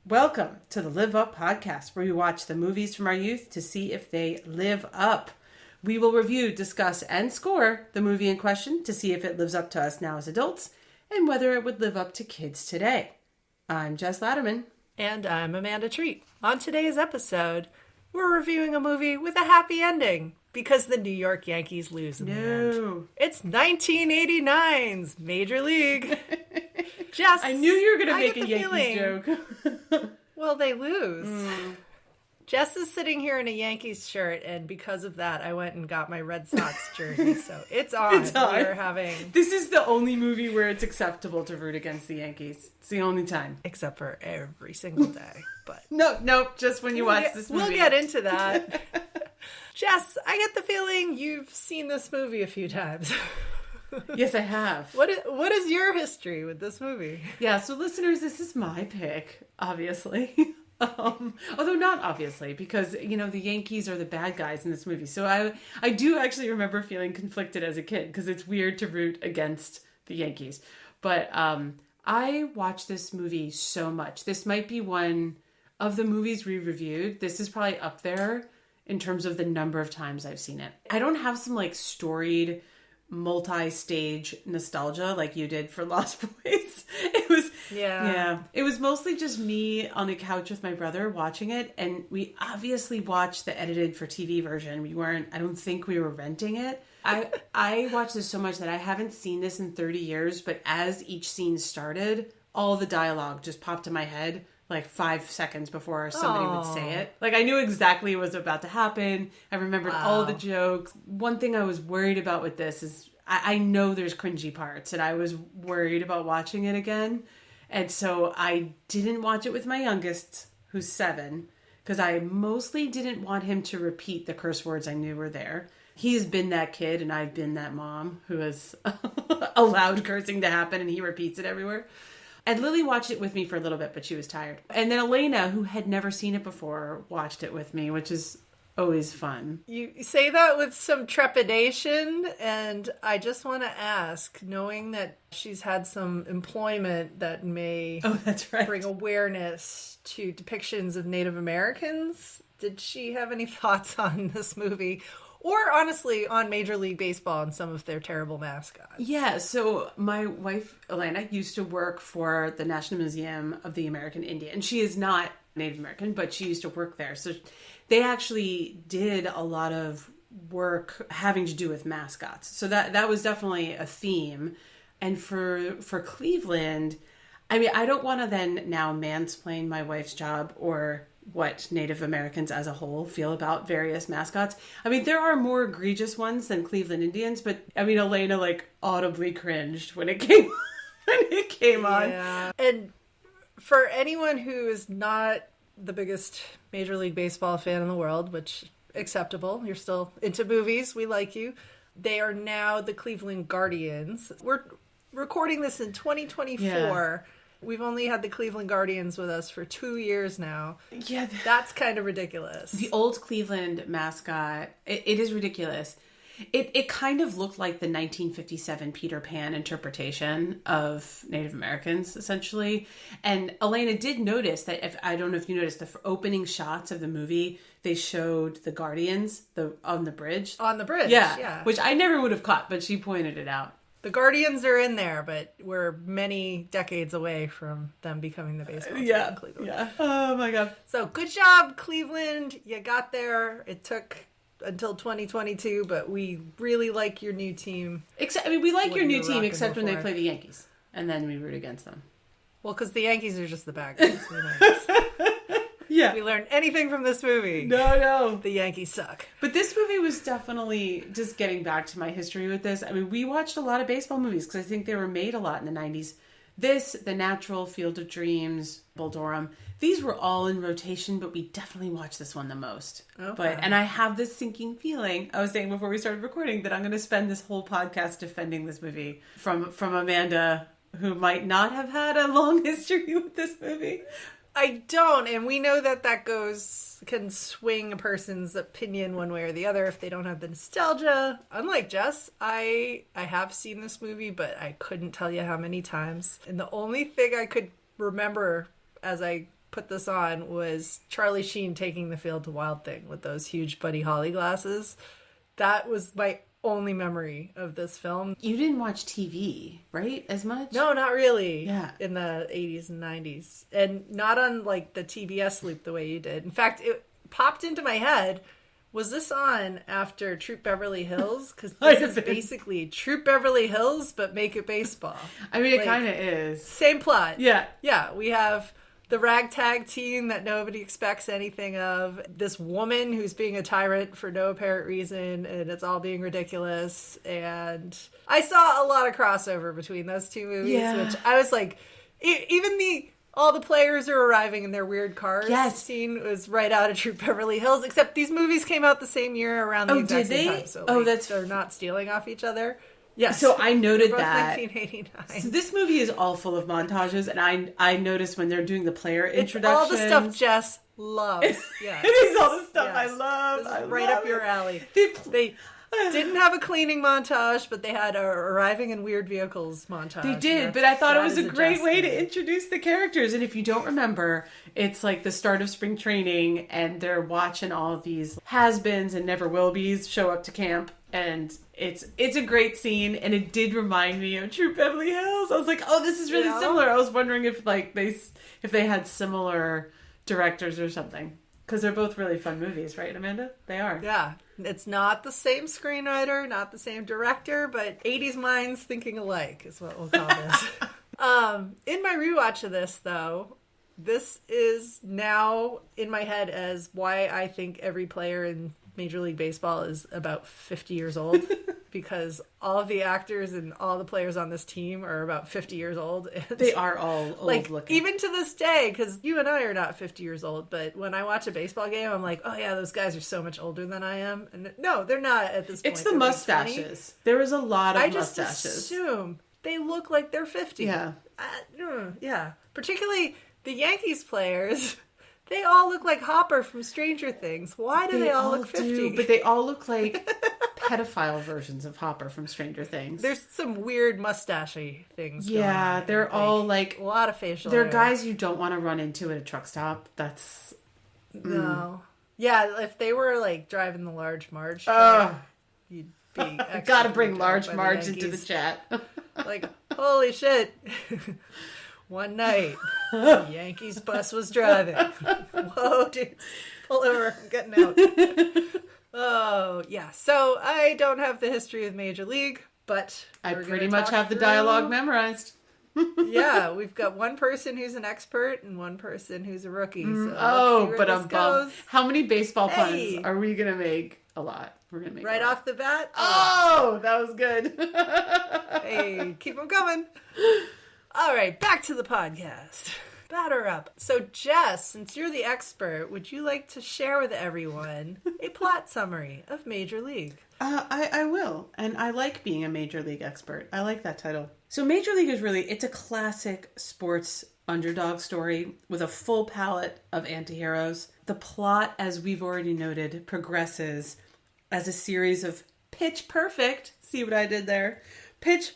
Welcome to the Live Up podcast, where we watch the movies from our youth to see if they live up. We will review, discuss, and score the movie in question to see if it lives up to us now as adults and whether it would live up to kids today. I'm Jess Latterman. And I'm Amanda Treat. On today's episode, we're reviewing a movie with a happy ending because the New York Yankees lose in the end. It's 1989's Major League. Jess, I knew you were going to make a Yankees joke. Well, they lose. Jess is sitting here in a Yankees shirt, and because of that, I went and got my Red Sox jersey, so it's on. We're having... This is the only movie where it's acceptable to root against the Yankees. It's the only time. Except for every single day, but... No, just when you watch this movie. We'll get into that. Jess, I get the feeling you've seen this movie a few times. Yes, I have. What is your history with this movie? Yeah, so listeners, this is my pick, obviously. Although not obviously, because, you know, the Yankees are the bad guys in this movie. So I do actually remember feeling conflicted as a kid because it's weird to root against the Yankees. But I watched this movie so much. This might be one of the movies we reviewed. This is probably up there in terms of the number of times I've seen it. I don't have some like storied multi-stage nostalgia like you did for Lost Boys. It was mostly just me on the couch with my brother watching it, and we obviously watched the edited for TV version. I don't think we were renting it. I watched this so much that I haven't seen this in 30 years, but as each scene started, all the dialogue just popped in my head like 5 seconds before somebody would say it. Like, I knew exactly what was about to happen. I remembered all the jokes. One thing I was worried about with this is I know there's cringy parts, and I was worried about watching it again. And so I didn't watch it with my youngest, who's 7, because I mostly didn't want him to repeat the curse words I knew were there. He's been that kid, and I've been that mom who has allowed cursing to happen, and he repeats it everywhere. And Lily watched it with me for a little bit, but she was tired. And then Elena, who had never seen it before, watched it with me, which is always fun. You say that with some trepidation, and I just want to ask, knowing that she's had some employment that may bring awareness to depictions of Native Americans, did she have any thoughts on this movie? Or, honestly, on Major League Baseball and some of their terrible mascots. Yeah, so my wife, Elena, used to work for the National Museum of the American Indian. And she is not Native American, but she used to work there. So they actually did a lot of work having to do with mascots. So that was definitely a theme. And for Cleveland, I mean, I don't want to then now mansplain my wife's job or what Native Americans as a whole feel about various mascots. I mean, there are more egregious ones than Cleveland Indians, but I mean, Elena like audibly cringed when it came on. And for anyone who is not the biggest Major League Baseball fan in the world, which acceptable, you're still into movies, we like you. They are now the Cleveland Guardians. We're recording this in 2024. Yeah. We've only had the Cleveland Guardians with us for 2 years now. Yeah. That's kind of ridiculous. The old Cleveland mascot, it is ridiculous. It kind of looked like the 1957 Peter Pan interpretation of Native Americans, essentially. And Elena did notice that, I don't know if you noticed, the opening shots of the movie, they showed the Guardians on the bridge. On the bridge, yeah. Which I never would have caught, but she pointed it out. The Guardians are in there, but we're many decades away from them becoming the baseball team in Cleveland. Yeah. Oh, my God. So, good job, Cleveland. You got there. It took until 2022, but we really like your new team. We like your new team, except when they play the Yankees. And then we root against them. Well, because the Yankees are just the bad guys. Yeah. If we learned anything from this movie. No. The Yankees suck. But this movie was definitely, just getting back to my history with this, I mean, we watched a lot of baseball movies because I think they were made a lot in the 90s. This, The Natural, Field of Dreams, Bull Durham, these were all in rotation, but we definitely watched this one the most. Okay. And I have this sinking feeling, I was saying before we started recording, that I'm going to spend this whole podcast defending this movie from Amanda, who might not have had a long history with this movie. I don't, and we know that can swing a person's opinion one way or the other if they don't have the nostalgia. Unlike Jess, I have seen this movie, but I couldn't tell you how many times. And the only thing I could remember as I put this on was Charlie Sheen taking the field to Wild Thing with those huge Buddy Holly glasses. That was my only memory of this film. You didn't watch TV, right? As much? No, not really. Yeah. In the 80s and 90s. And not on like the TBS loop the way you did. In fact, it popped into my head, was this on after Troop Beverly Hills? Because this is basically Troop Beverly Hills, but make it baseball. I mean, it kind of is. Same plot. Yeah. Yeah, we have the ragtag team that nobody expects anything of. This woman who's being a tyrant for no apparent reason, and it's all being ridiculous. And I saw a lot of crossover between those two movies, which I was like, even all the players are arriving in their weird cars. Yes. Scene was right out of Troop Beverly Hills, except these movies came out the same year around the exact same time. So they're not stealing off each other. Yes. So I noted both that. 1989. So this movie is all full of montages, and I noticed when they're doing the player introductions. All the stuff Jess loves. Yeah. It is all the stuff I love. This is right up your alley. They didn't have a cleaning montage, but they had a arriving in weird vehicles montage. They did, but I thought it was a great way to introduce the characters. And if you don't remember, it's like the start of spring training, and they're watching all of these has-beens and never-will-be's show up to camp. And it's a great scene, and it did remind me of Troop Beverly Hills. I was like, oh, this is really similar. I was wondering if they had similar directors or something. Because they're both really fun movies, right, Amanda? They are. Yeah. It's not the same screenwriter, not the same director, but 80s minds thinking alike is what we'll call this. In my rewatch of this, though, this is now in my head as why I think every player in Major League Baseball is about 50 years old. Because all of the actors and all the players on this team are about 50 years old. And they are all old looking. Even to this day, because you and I are not 50 years old, but when I watch a baseball game, I'm like, oh yeah, those guys are so much older than I am. And no, they're not at this point. It's the mustaches. There is a lot of mustaches. I just assume they look like they're 50. Yeah. Yeah. Particularly the Yankees players. They all look like Hopper from Stranger Things. Why do they all look 50? But they all look like pedophile versions of Hopper from Stranger Things. There's some weird mustachy things going on. They're all like... A lot of facial They're hair. guys you don't want to run into at a truck stop. That's... No. Yeah, if they were like driving the Large Marge, you'd be... Gotta bring Large Marge into the chat. Like, holy shit. One night, the Yankees bus was driving. Whoa, dude. Pull over. I'm getting out. Oh, yeah. So I don't have the history of Major League, but I pretty much have the dialogue memorized. Yeah, we've got one person who's an expert and one person who's a rookie. So but how many baseball puns are we going to make? A lot. We're going to make right off the bat. Oh, that was good. Hey, keep them coming. All right, back to the podcast. Batter up. So, Jess, since you're the expert, would you like to share with everyone a plot summary of Major League? I will. And I like being a Major League expert. I like that title. So Major League is it's a classic sports underdog story with a full palette of antiheroes. The plot, as we've already noted, progresses as a series of pitch perfect. See what I did there? Pitch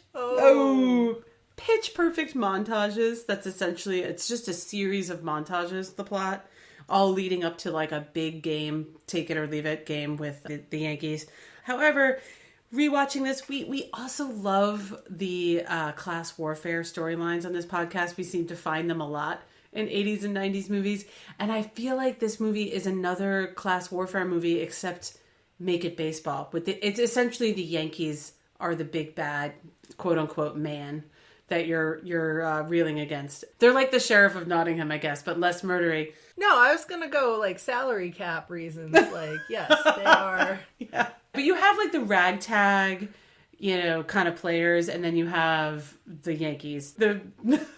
perfect montages. That's essentially, it's just a series of montages, the plot, all leading up to like a big game, take it or leave it game with the Yankees. However, rewatching this, we also love the class warfare storylines on this podcast. We seem to find them a lot in 80s and 90s movies. And I feel like this movie is another class warfare movie, except make it baseball. It's essentially the Yankees are the big bad, quote unquote, man that you're reeling against. They're like the sheriff of Nottingham, I guess, but less murdery. No, I was gonna go like salary cap reasons. Like, yes, they are. Yeah, but you have like the ragtag, kind of players, and then you have the Yankees. The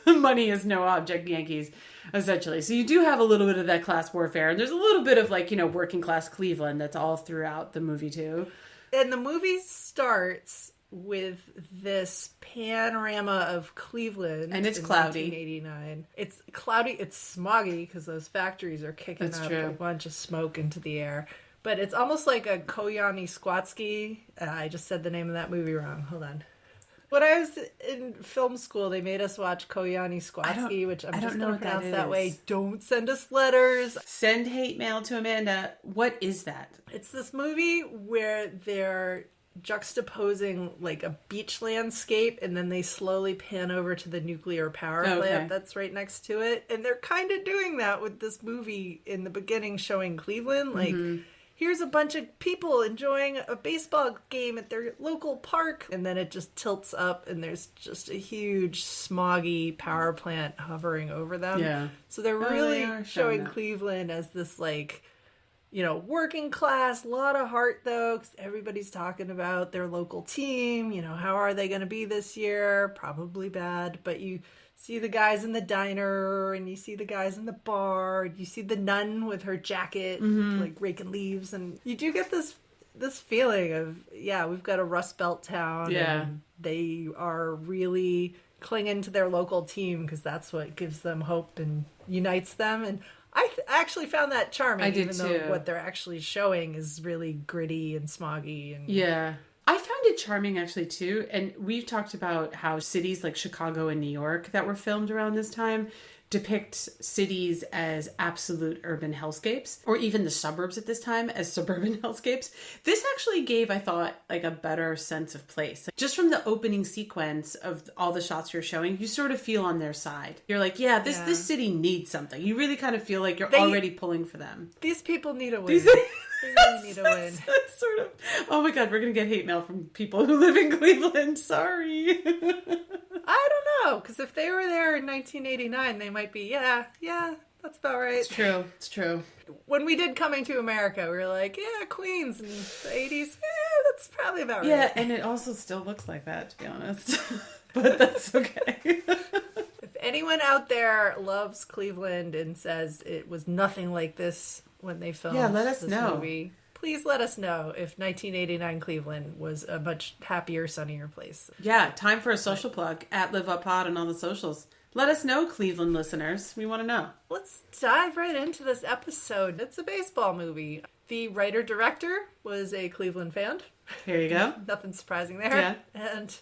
money is no object Yankees, essentially. So you do have a little bit of that class warfare, and there's a little bit of like working class Cleveland that's all throughout the movie too. And the movie starts with this panorama of Cleveland, and it's cloudy. 1989. It's cloudy. It's smoggy because those factories are kicking a bunch of smoke into the air. But it's almost like a Koyani Squatsky. I just said the name of that movie wrong. Hold on. When I was in film school, they made us watch Koyani Squatsky, which I'm just going to pronounce that way. Don't send us letters. Send hate mail to Amanda. What is that? It's this movie where they're juxtaposing like a beach landscape, and then they slowly pan over to the nuclear power plant that's right next to it. And they're kind of doing that with this movie in the beginning, showing Cleveland. Like, here's a bunch of people enjoying a baseball game at their local park. And then it just tilts up, and there's just a huge smoggy power plant hovering over them. Yeah. So they're really showing Cleveland as this, like, you know, working class, a lot of heart, though, because everybody's talking about their local team. You know, how are they going to be this year? Probably bad. But you see the guys in the diner, and you see the guys in the bar, and you see the nun with her jacket, like raking leaves. And you do get this feeling of, yeah, we've got a Rust Belt town. Yeah. And they are really clinging to their local team because that's what gives them hope and unites them. And I actually found that charming, though what they're actually showing is really gritty and smoggy. And yeah. I found it charming, actually, too. And we've talked about how cities like Chicago and New York that were filmed around this time depict cities as absolute urban hellscapes, or even the suburbs at this time as suburban hellscapes. This actually gave, I thought, like a better sense of place. Like, just from the opening sequence of all the shots you're showing, you sort of feel on their side. You're like, this city needs something. You really kind of feel like you're already pulling for them. These people need a win. They really need a win. That's sort of, oh my God, we're going to get hate mail from people who live in Cleveland. Sorry. I don't know, because if they were there in 1989, they might be, yeah, that's about right. It's true. When we did Coming to America, we were like, yeah, Queens in the 80s, that's probably about right. Yeah, and it also still looks like that, to be honest. But that's okay. If anyone out there loves Cleveland and says it was nothing like this when they filmed let us this know. movie, please let us know if 1989 Cleveland was a much happier, sunnier place. Yeah, time for a social plug at Live Up Pod and all the socials. Let us know, Cleveland listeners. We want to know. Let's dive right into this episode. It's a baseball movie. The writer-director was a Cleveland fan. Here you go. Nothing surprising there. Yeah. And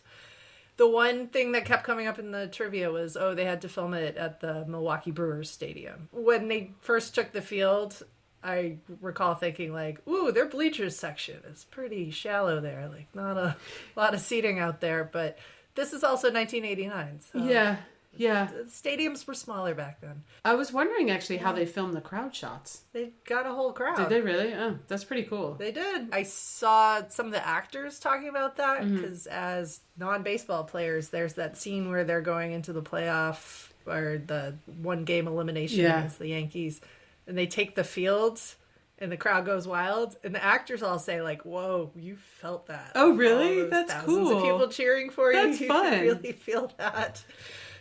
the one thing that kept coming up in the trivia was, they had to film it at the Milwaukee Brewers Stadium. When they first took the field, I recall thinking, like, ooh, their bleachers section is pretty shallow there. Like, not a lot of seating out there. But this is also 1989. So yeah. The stadiums were smaller back then. I was wondering, actually, how they filmed the crowd shots. They got a whole crowd. Did they really? Oh, that's pretty cool. They did. I saw some of the actors talking about that, because as non-baseball players, there's that scene where they're going into the playoff, or the one-game elimination against the Yankees. And they take the fields, and the crowd goes wild. And the actors all say, like, whoa, you felt that. Oh, really? That's cool. Thousands of people cheering for you. That's fun. You really feel that.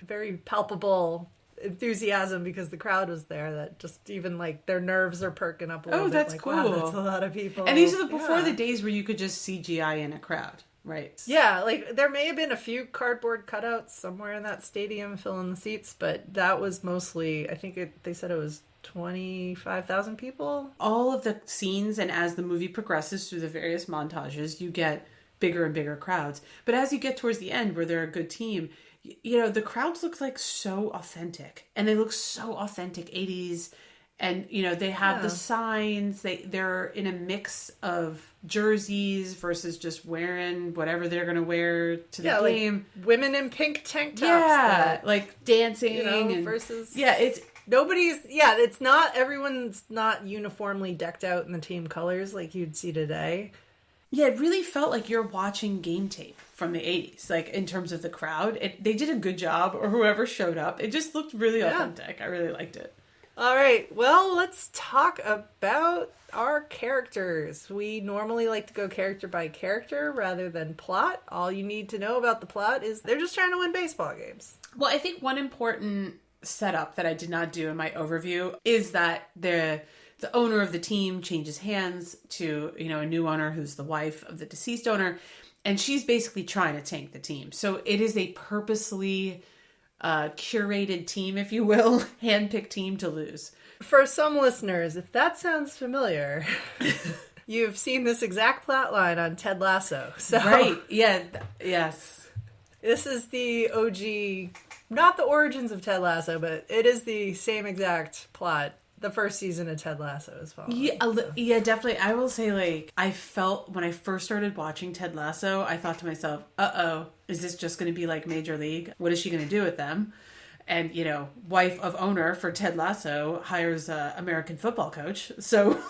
Very palpable enthusiasm because the crowd was there, that just even, like, their nerves are perking up a little bit. That's like, cool. Wow, that's a lot of people. And these are before the days where you could just CGI in a crowd. Right. Yeah, like, there may have been a few cardboard cutouts somewhere in that stadium filling the seats, but that was mostly, I think they said it was 25,000 people. All of the scenes, and as the movie progresses through the various montages, you get bigger and bigger crowds. But as you get towards the end, where they're a good team, you know, the crowds look like so authentic. And they look so authentic 80s. And, you know, they have the signs. They're in a mix of jerseys versus just wearing whatever they're going to wear to the game. Like women in pink tank tops. Yeah, like dancing. You know, and, versus... Yeah, it's... it's not... Everyone's not uniformly decked out in the team colors like you'd see today. Yeah, it really felt like you're watching game tape from the 80s, like, in terms of the crowd. They did a good job, or whoever showed up. It just looked really authentic. I really liked it. All right, well, let's talk about our characters. We normally like to go character by character rather than plot. All you need to know about the plot is they're just trying to win baseball games. Well, I think one important setup that I did not do in my overview is that the owner of the team changes hands to, you know, a new owner who's the wife of the deceased owner, and she's basically trying to tank the team. So it is a purposely curated team, if you will, handpicked team to lose. For some listeners, if that sounds familiar, you've seen this exact plot line on Ted Lasso. So. Right. Yeah. Yes. This is the OG, not the origins of Ted Lasso, but it is the same exact plot. The first season of Ted Lasso is following. Yeah, definitely. I will say, like, I felt when I first started watching Ted Lasso, I thought to myself, is this just going to be like Major League? What is she going to do with them? And, you know, wife of owner for Ted Lasso hires a American football coach. So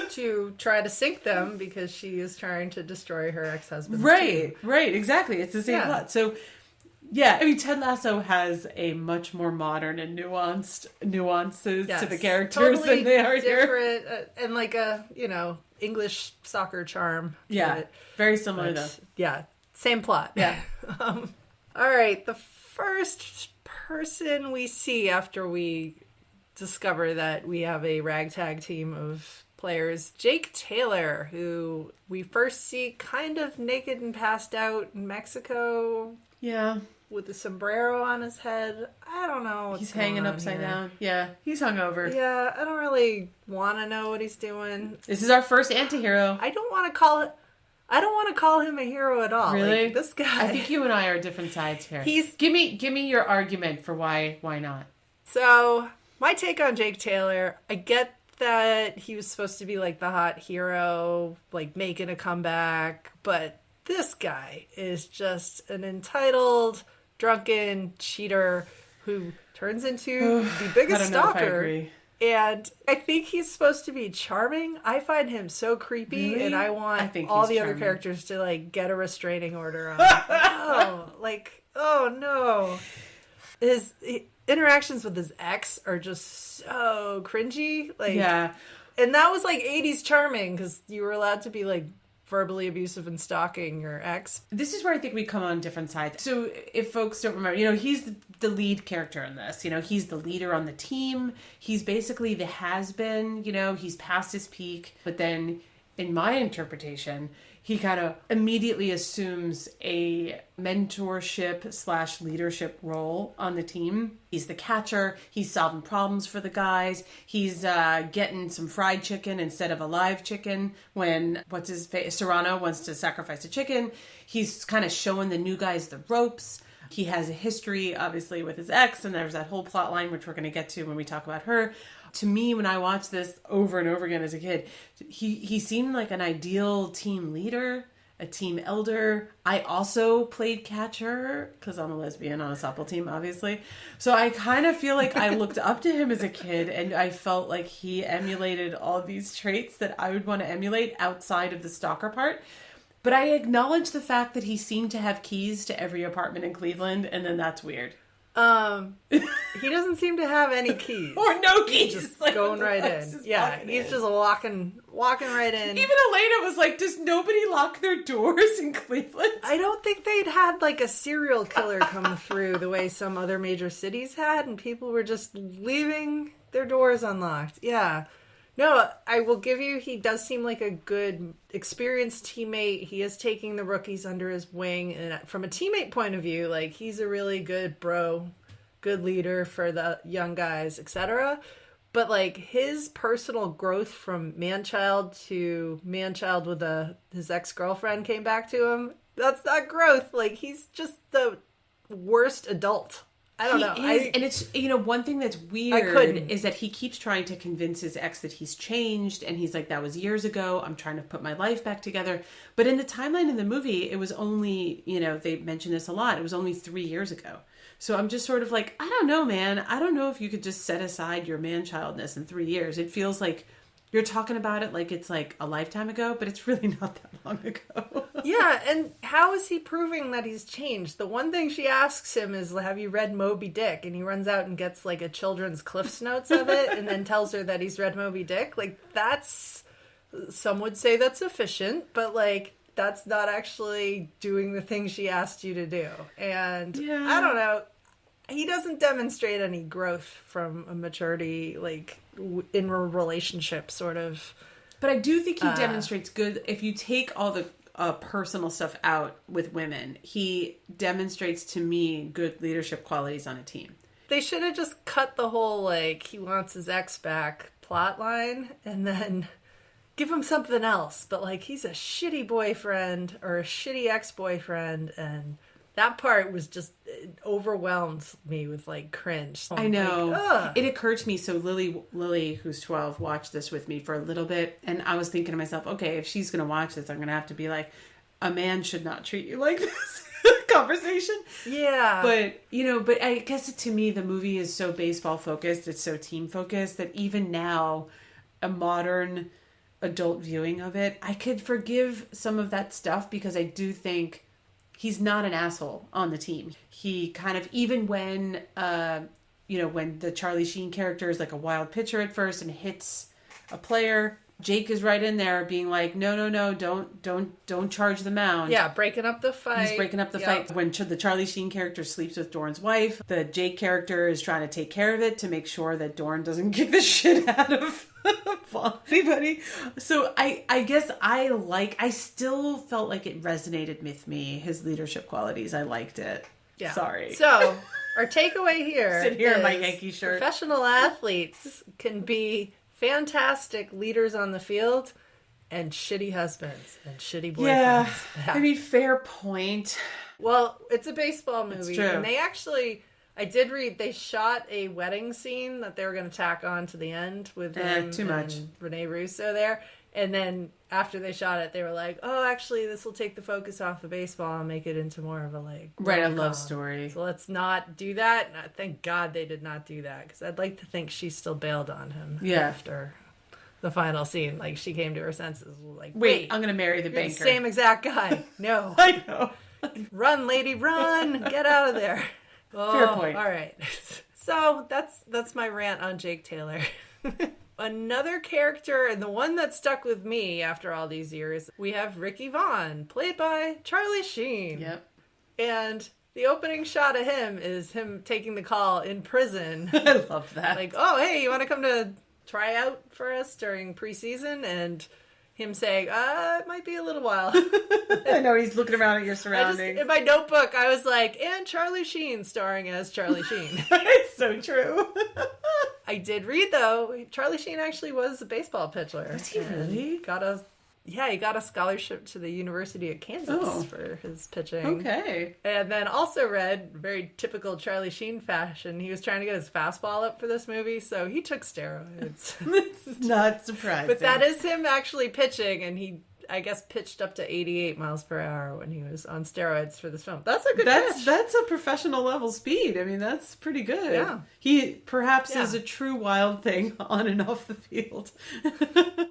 to try to sink them because she is trying to destroy her ex-husband. Right, exactly. It's the same plot. So, yeah, I mean, Ted Lasso has a much more modern and nuances to the characters than they are different, here. And like a, you know, English soccer charm. Yeah, very similar though. Yeah, same plot. Yeah. All right, the first person we see after we discover that we have a ragtag team of players, Jake Taylor, who we first see kind of naked and passed out in Mexico. Yeah. With a sombrero on his head. I don't know what's He's hanging upside down. Yeah, he's hungover. Yeah, I don't really want to know what he's doing. This is our first anti-hero. I don't want to call him a hero at all. Really? Like, this guy. I think you and I are different sides here. Give me your argument for why not. So, my take on Jake Taylor, I get that he was supposed to be like the hot hero, like making a comeback, but this guy is just an entitled, drunken cheater who turns into the biggest stalker. And I think he's supposed to be charming. I find him so creepy, really? And I want all the other characters to like get a restraining order on him. Oh no. His interactions with his ex are just so cringy. Yeah. And that was like 80s charming because you were allowed to be like verbally abusive and stalking your ex. This is where I think we come on different sides. So if folks don't remember, you know, he's the lead character in this. You know, he's the leader on the team. He's basically the has-been, you know, he's past his peak. But then in my interpretation, he kind of immediately assumes a mentorship / leadership role on the team. He's the catcher. He's solving problems for the guys. He's getting some fried chicken instead of a live chicken when, Serrano wants to sacrifice a chicken. He's kind of showing the new guys the ropes. He has a history, obviously, with his ex, and there's that whole plot line, which we're going to get to when we talk about her. To me, when I watched this over and over again as a kid, he seemed like an ideal team leader, a team elder. I also played catcher because I'm a lesbian on a softball team, obviously. So I kind of feel like I looked up to him as a kid, and I felt like he emulated all these traits that I would want to emulate outside of the stalker part. But I acknowledge the fact that he seemed to have keys to every apartment in Cleveland, and then that's weird. He doesn't seem to have any keys. Or no keys. He's just going right in. Yeah, he's just walking right in. Even Elena was like, does nobody lock their doors in Cleveland? I don't think they'd had like a serial killer come through the way some other major cities had, and people were just leaving their doors unlocked. Yeah. No, I will give you, he does seem like a good, experienced teammate. He is taking the rookies under his wing. And from a teammate point of view, like, he's a really good bro, good leader for the young guys, etc. But, like, his personal growth from man-child to man-child with his ex-girlfriend came back to him. That's not growth. Like, he's just the worst adult. I don't know. And it's, you know, one thing that's weird is that he keeps trying to convince his ex that he's changed. And he's like, that was years ago. I'm trying to put my life back together. But in the timeline in the movie, it was only, you know, they mention this a lot. It was only 3 years ago. So I'm just sort of like, I don't know, man. I don't know if you could just set aside your man-childness in 3 years. It feels like you're talking about it like it's like a lifetime ago, but it's really not that long ago. Yeah, and how is he proving that he's changed? The one thing she asks him is, have you read Moby Dick? And he runs out and gets like a children's Cliff's Notes of it and then tells her that he's read Moby Dick. Like, that's, some would say that's sufficient, but like, that's not actually doing the thing she asked you to do. And yeah. I don't know. He doesn't demonstrate any growth from a maturity, like, in a relationship, sort of. But I do think he demonstrates good. If you take all the personal stuff out with women, he demonstrates to me good leadership qualities on a team. They should have just cut the whole, like, he wants his ex back plot line and then give him something else. But, like, he's a shitty boyfriend or a shitty ex-boyfriend, and That part was just, it overwhelmed me with like cringe. I know. Like, it occurred to me, so Lily, who's 12, watched this with me for a little bit, and I was thinking to myself, okay, if she's going to watch this, I'm going to have to be like, a man should not treat you like this. Conversation. Yeah. But I guess to me, the movie is so baseball focused, it's so team focused, that even now, a modern adult viewing of it, I could forgive some of that stuff, because I do think he's not an asshole on the team. He kind of, even when, when the Charlie Sheen character is like a wild pitcher at first and hits a player, Jake is right in there being like, no, don't charge the mound. Yeah, breaking up the fight. He's breaking up the fight. When the Charlie Sheen character sleeps with Dorn's wife, the Jake character is trying to take care of it to make sure that Dorn doesn't kick the shit out of anybody. So I guess I still felt like it resonated with me, his leadership qualities. I liked it. Yeah. Sorry. So our takeaway here Sit here in my is Yankee shirt. Professional athletes can be fantastic leaders on the field and shitty husbands and shitty boyfriends. Yeah. I mean, fair point. Well, it's a baseball movie. It's true. And they actually, I did read, they shot a wedding scene that they were going to tack on to the end with them too much. and Rene Russo there. And then after they shot it, they were like, oh, actually, this will take the focus off of baseball and make it into more of a, like, Right, a rom-com. love story. So let's not do that. And thank God they did not do that, because I'd like to think she still bailed on him after the final scene. Like, she came to her senses. Like, wait, I'm going to marry the you're banker. the same exact guy. No. I know. Run, lady, run. Get out of there. Fair point. All right. So that's my rant on Jake Taylor. Another character, and the one that stuck with me after all these years, we have Ricky Vaughn, played by Charlie Sheen. Yep. And the opening shot of him is him taking the call in prison. I love that. Like, oh, hey, you want to come to try out for us during preseason? And him saying, it might be a little while. I know, he's looking around at your surroundings. In my notebook, I was like, and Charlie Sheen starring as Charlie Sheen. It's so true. I did read, though, Charlie Sheen actually was a baseball pitcher. Was he really? He got a scholarship to the University of Kansas for his pitching. Okay. And then also read, very typical Charlie Sheen fashion, he was trying to get his fastball up for this movie, so he took steroids. It's not surprising. But that is him actually pitching, and he, I guess, pitched up to 88 miles per hour when he was on steroids for this film. That's a good pitch. That's a professional level speed. I mean, that's pretty good. Yeah. He perhaps is a true wild thing on and off the field.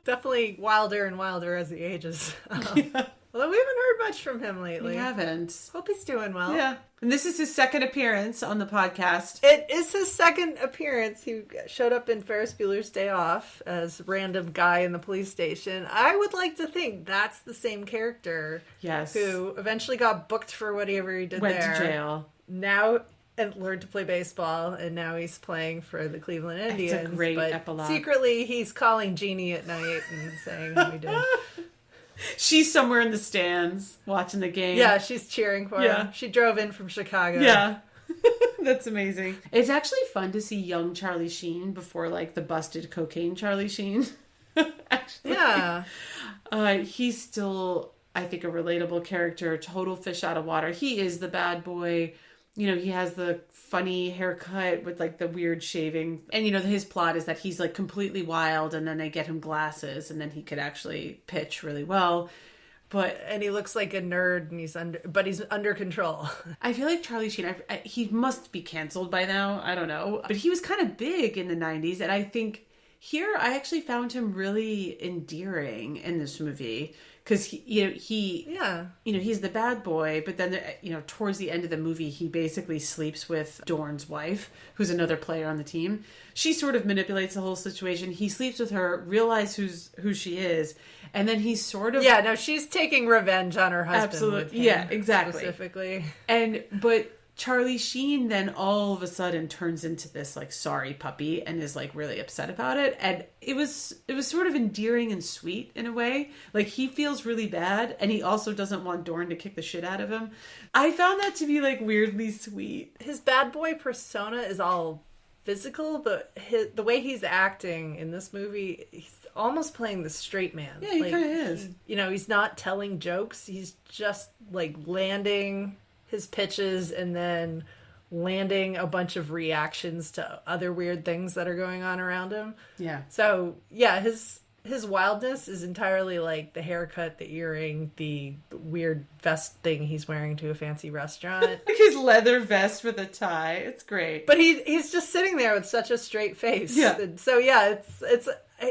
Definitely wilder and wilder as he ages. Yeah. Although we haven't heard much from him lately. We haven't. Hope he's doing well. Yeah. And this is his second appearance on the podcast. It is his second appearance. He showed up in Ferris Bueller's Day Off as random guy in the police station. I would like to think that's the same character. Yes. Who eventually got booked for whatever he did there. Went to jail. Now and learned to play baseball, and now he's playing for the Cleveland Indians. It's a great but epilogue. Secretly, he's calling Jeannie at night and saying how he did. She's somewhere in the stands watching the game. Yeah, she's cheering for him. She drove in from Chicago. Yeah. That's amazing. It's actually fun to see young Charlie Sheen before, like, the busted cocaine Charlie Sheen. Actually. Yeah. He's still, I think, a relatable character, total fish out of water. He is the bad boy. You know, he has the funny haircut with, like, the weird shaving. And, you know, his plot is that he's, like, completely wild, and then they get him glasses, and then he could actually pitch really well. And he looks like a nerd, and he's under control. I feel like Charlie Sheen, he must be canceled by now. I don't know. But he was kind of big in the 90s, and I think here I actually found him really endearing in this movie. Because he's the bad boy, but then towards the end of the movie, he basically sleeps with Dorn's wife, who's another player on the team. She sort of manipulates the whole situation. He sleeps with her, realizes who she is, and then he's sort of she's taking revenge on her husband. Absolutely, exactly, specifically. But Charlie Sheen then all of a sudden turns into this, like, sorry puppy and is, like, really upset about it. And it was sort of endearing and sweet in a way. Like, he feels really bad, and he also doesn't want Dorn to kick the shit out of him. I found that to be, like, weirdly sweet. His bad boy persona is all physical, but the way he's acting in this movie, he's almost playing the straight man. Yeah, he kind of is. He's not telling jokes. He's just, like, landing his pitches and then landing a bunch of reactions to other weird things that are going on around him. Yeah. So, yeah, his wildness is entirely like the haircut, the earring, the weird vest thing he's wearing to a fancy restaurant. Like his leather vest with a tie. It's great. But he's just sitting there with such a straight face. Yeah. And so, yeah,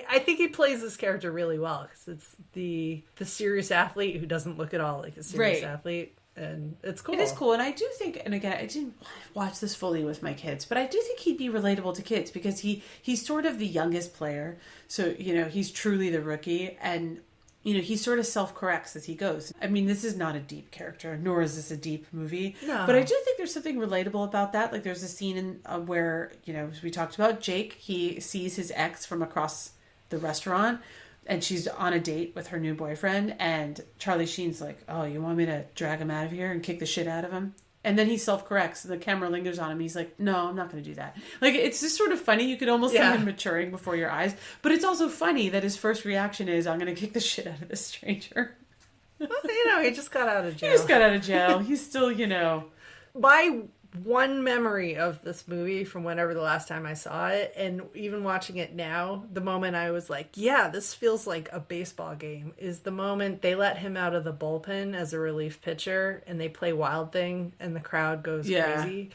I think he plays this character really well because it's the serious athlete who doesn't look at all like a serious athlete. And it's cool. It is cool. And I do think, and again, I didn't watch this fully with my kids, but I do think he'd be relatable to kids because he's sort of the youngest player. So, you know, he's truly the rookie. And, you know, he sort of self-corrects as he goes. I mean, this is not a deep character, nor is this a deep movie. No. But I do think there's something relatable about that. Like, there's a scene where, you know, as we talked about, Jake, he sees his ex from across the restaurant. And she's on a date with her new boyfriend. And Charlie Sheen's like, oh, you want me to drag him out of here and kick the shit out of him? And then he self-corrects. The camera lingers on him. He's like, no, I'm not going to do that. Like, it's just sort of funny. You could almost see him maturing before your eyes. But it's also funny that his first reaction is, I'm going to kick the shit out of this stranger. Well, you know, he just got out of jail. He just got out of jail. He's still, you know. My one memory of this movie from whenever the last time I saw it, and even watching it now, the moment I was like, yeah, this feels like a baseball game, is the moment they let him out of the bullpen as a relief pitcher and they play Wild Thing and the crowd goes crazy.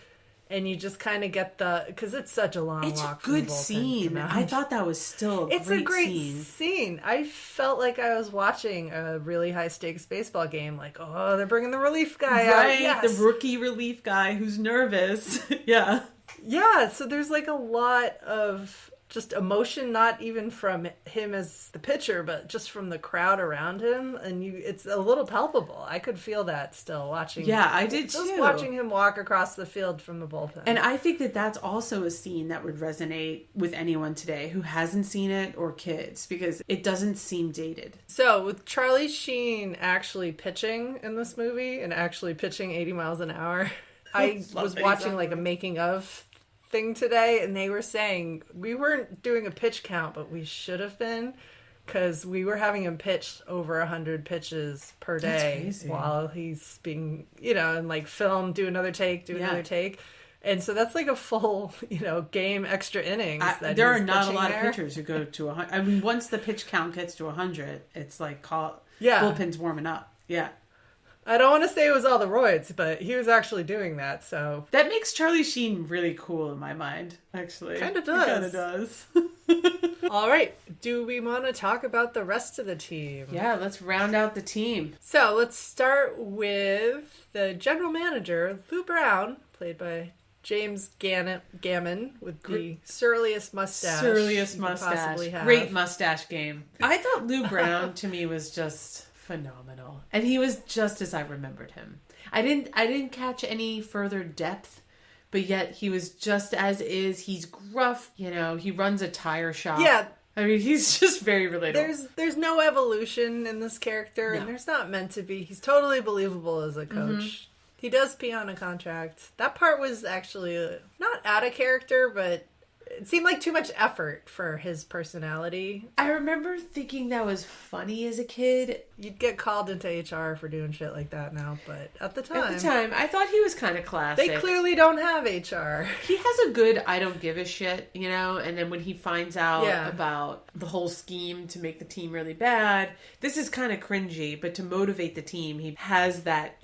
And you just kind of get because it's such a long walk. It's a good scene. I thought that was still a great scene. I felt like I was watching a really high stakes baseball game. Like, oh, they're bringing the relief guy out. Right, yes. The rookie relief guy who's nervous. Yeah. Yeah, so there's like a lot of just emotion, not even from him as the pitcher, but just from the crowd around him. And it's a little palpable. I could feel that still watching. Yeah, I did just too. Watching him walk across the field from the bullpen. And I think that that's also a scene that would resonate with anyone today who hasn't seen it or kids, because it doesn't seem dated. So with Charlie Sheen actually pitching in this movie and actually pitching 80 miles an hour, I was watching like a making of thing today, and they were saying we weren't doing a pitch count, but we should have been, because we were having him pitch over 100 pitches per day while he's being, you know, and like film, do another take, another take. And so that's like a full, you know, game extra innings. There are not a lot of pitchers who go to 100. I mean, once the pitch count gets to 100, it's like bullpen's warming up. Yeah. I don't want to say it was all the roids, but he was actually doing that, so... That makes Charlie Sheen really cool in my mind, actually. Kind of does. It kind of does. All right. Do we want to talk about the rest of the team? Yeah, let's round out the team. So let's start with the general manager, Lou Brown, played by James Gammon, with the surliest mustache. Great mustache game. I thought Lou Brown, to me, was just... phenomenal. And he was just as I remembered him. I didn't catch any further depth, but yet he was just as is. He's gruff, you know, he runs a tire shop. Yeah. I mean, he's just very relatable. There's no evolution in this character, and there's not meant to be. He's totally believable as a coach. Mm-hmm. He does pee on a contract. That part was actually not out of character, but it seemed like too much effort for his personality. I remember thinking that was funny as a kid. You'd get called into HR for doing shit like that now, but at the time, I thought he was kind of classic. They clearly don't have HR. He has a good I don't give a shit, you know, and then when he finds out about the whole scheme to make the team really bad, this is kind of cringy, but to motivate the team, he has that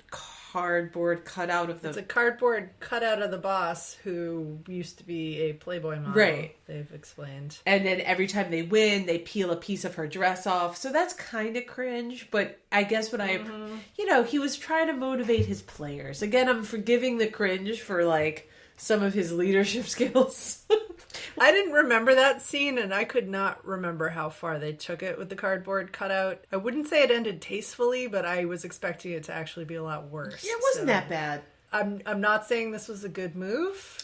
cardboard cutout of the... It's a cardboard cutout of the boss who used to be a Playboy model. Right. They've explained. And then every time they win, they peel a piece of her dress off. So that's kind of cringe. But I guess you know, he was trying to motivate his players. Again, I'm forgiving the cringe for like some of his leadership skills. I didn't remember that scene, and I could not remember how far they took it with the cardboard cutout. I wouldn't say it ended tastefully, but I was expecting it to actually be a lot worse. Yeah, it wasn't that bad. I'm not saying this was a good move.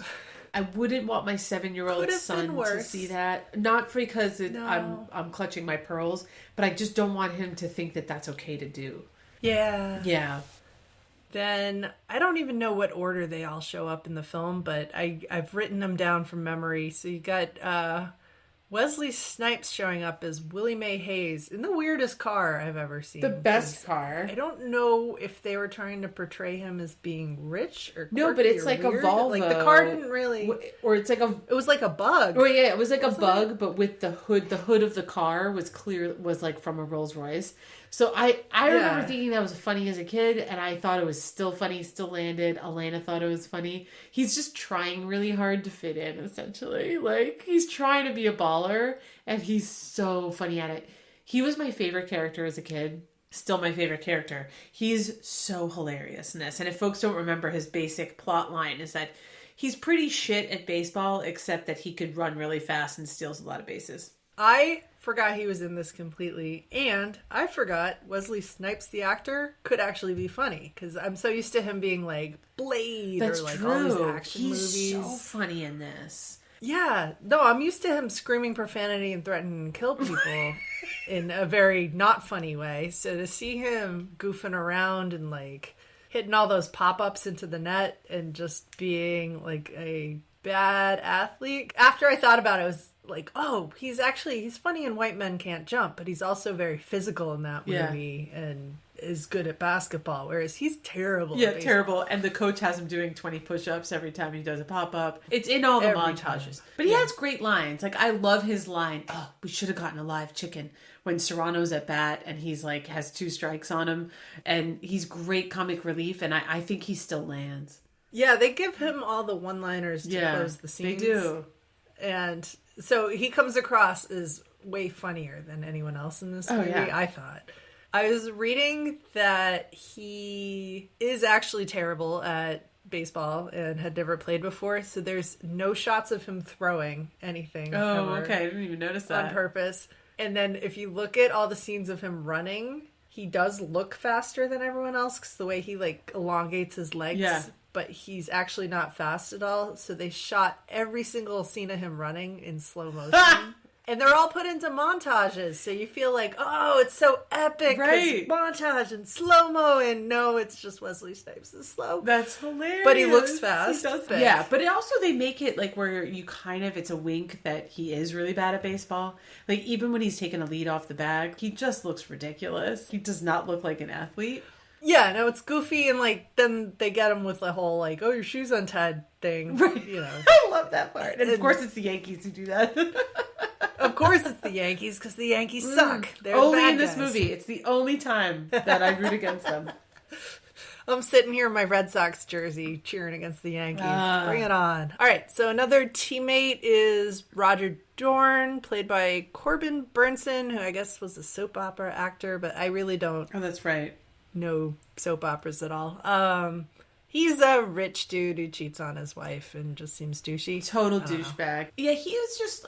I wouldn't want my 7-year-old son to see that. Not because I'm clutching my pearls, but I just don't want him to think that that's okay to do. Yeah. Yeah. Then I don't even know what order they all show up in the film, but I've written them down from memory. So you got Wesley Snipes showing up as Willie Mae Hayes in the weirdest car I've ever seen. The best car. I don't know if they were trying to portray him as being rich or no, but it's or like weird. a Volvo. Like the car didn't really, or it's like a. It was like a bug. Oh yeah, it was like a bug, it? but with the hood. The hood of the car was like from a Rolls Royce. So I remember thinking that was funny as a kid, and I thought it was still funny, still landed. Alana thought it was funny. He's just trying really hard to fit in, essentially. Like, he's trying to be a baller, and he's so funny at it. He was my favorite character as a kid. Still my favorite character. He's so hilarious in this. And if folks don't remember, his basic plot line is that he's pretty shit at baseball, except that he could run really fast and steals a lot of bases. I forgot he was in this completely, and I forgot Wesley Snipes, the actor, could actually be funny, because I'm so used to him being like Blade. That's or like true. all these action He's movies. so funny in this. Yeah, no, I'm used to him screaming profanity and threatening to kill people in a very not funny way. So to see him goofing around and like hitting all those pop-ups into the net and just being like a bad athlete. After I thought about it, I was like, oh, he's funny in White Men Can't Jump, but he's also very physical in that movie and is good at basketball, whereas he's terrible. Yeah, terrible. And the coach has him doing 20 push-ups every time he does a pop-up. It's in all the montages. Time. But he has great lines. Like, I love his line, oh, we should have gotten a live chicken, when Serrano's at bat and he's like, has 2 strikes on him. And he's great comic relief, and I think he still lands. Yeah, they give him all the one-liners to close the scenes. They do. And so he comes across as way funnier than anyone else in this movie, I thought. I was reading that he is actually terrible at baseball and had never played before, so there's no shots of him throwing anything. Oh, okay. I didn't even notice that. On purpose. And then if you look at all the scenes of him running, he does look faster than everyone else because the way he like elongates his legs. Yeah. But he's actually not fast at all. So they shot every single scene of him running in slow motion. And they're all put into montages. So you feel like, oh, it's so epic. Right. Montage and slow-mo. And no, it's just Wesley Snipes is slow. That's hilarious. But he looks fast. He does. Yeah, but they make it like where you kind of, it's a wink that he is really bad at baseball. Like, even when he's taking a lead off the bag, he just looks ridiculous. He does not look like an athlete. Yeah, no, it's goofy, and like then they get him with the whole like, "Oh, your shoe's untied" thing. Right. You know, I love that part. And of course, it's the Yankees who do that. Of course, it's the Yankees because the Yankees suck. They're only bad in this guys. movie. It's the only time that I root against them. I'm sitting here in my Red Sox jersey cheering against the Yankees. Bring it on. All right, so another teammate is Roger Dorn, played by Corbin Burnson, who I guess was a soap opera actor, but I really don't Oh, that's right. know soap operas at all. He's a rich dude who cheats on his wife and just seems douchey. Total douchebag. Yeah, he is just,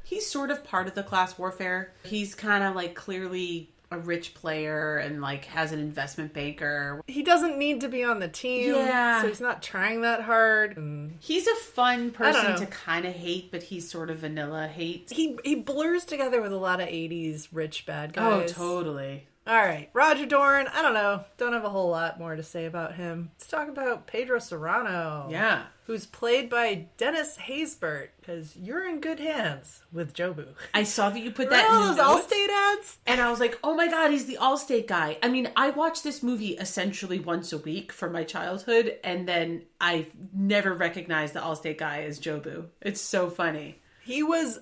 he's sort of part of the class warfare. He's kind of like clearly a rich player and like has an investment banker. He doesn't need to be on the team, so he's not trying that hard. And he's a fun person to kind of hate, but he's sort of vanilla hate. He blurs together with a lot of 80s rich bad guys. Oh, totally. All right, Roger Dorn, I don't know. Don't have a whole lot more to say about him. Let's talk about Pedro Serrano. Yeah. Who's played by Dennis Haysbert, because you're in good hands with Jobu. I saw that you put that Remember in the those notes, Allstate ads? and I was like, oh my God, he's the Allstate guy. I mean, I watch this movie essentially once a week for my childhood, and then I never recognized the Allstate guy as Jobu. It's so funny. He was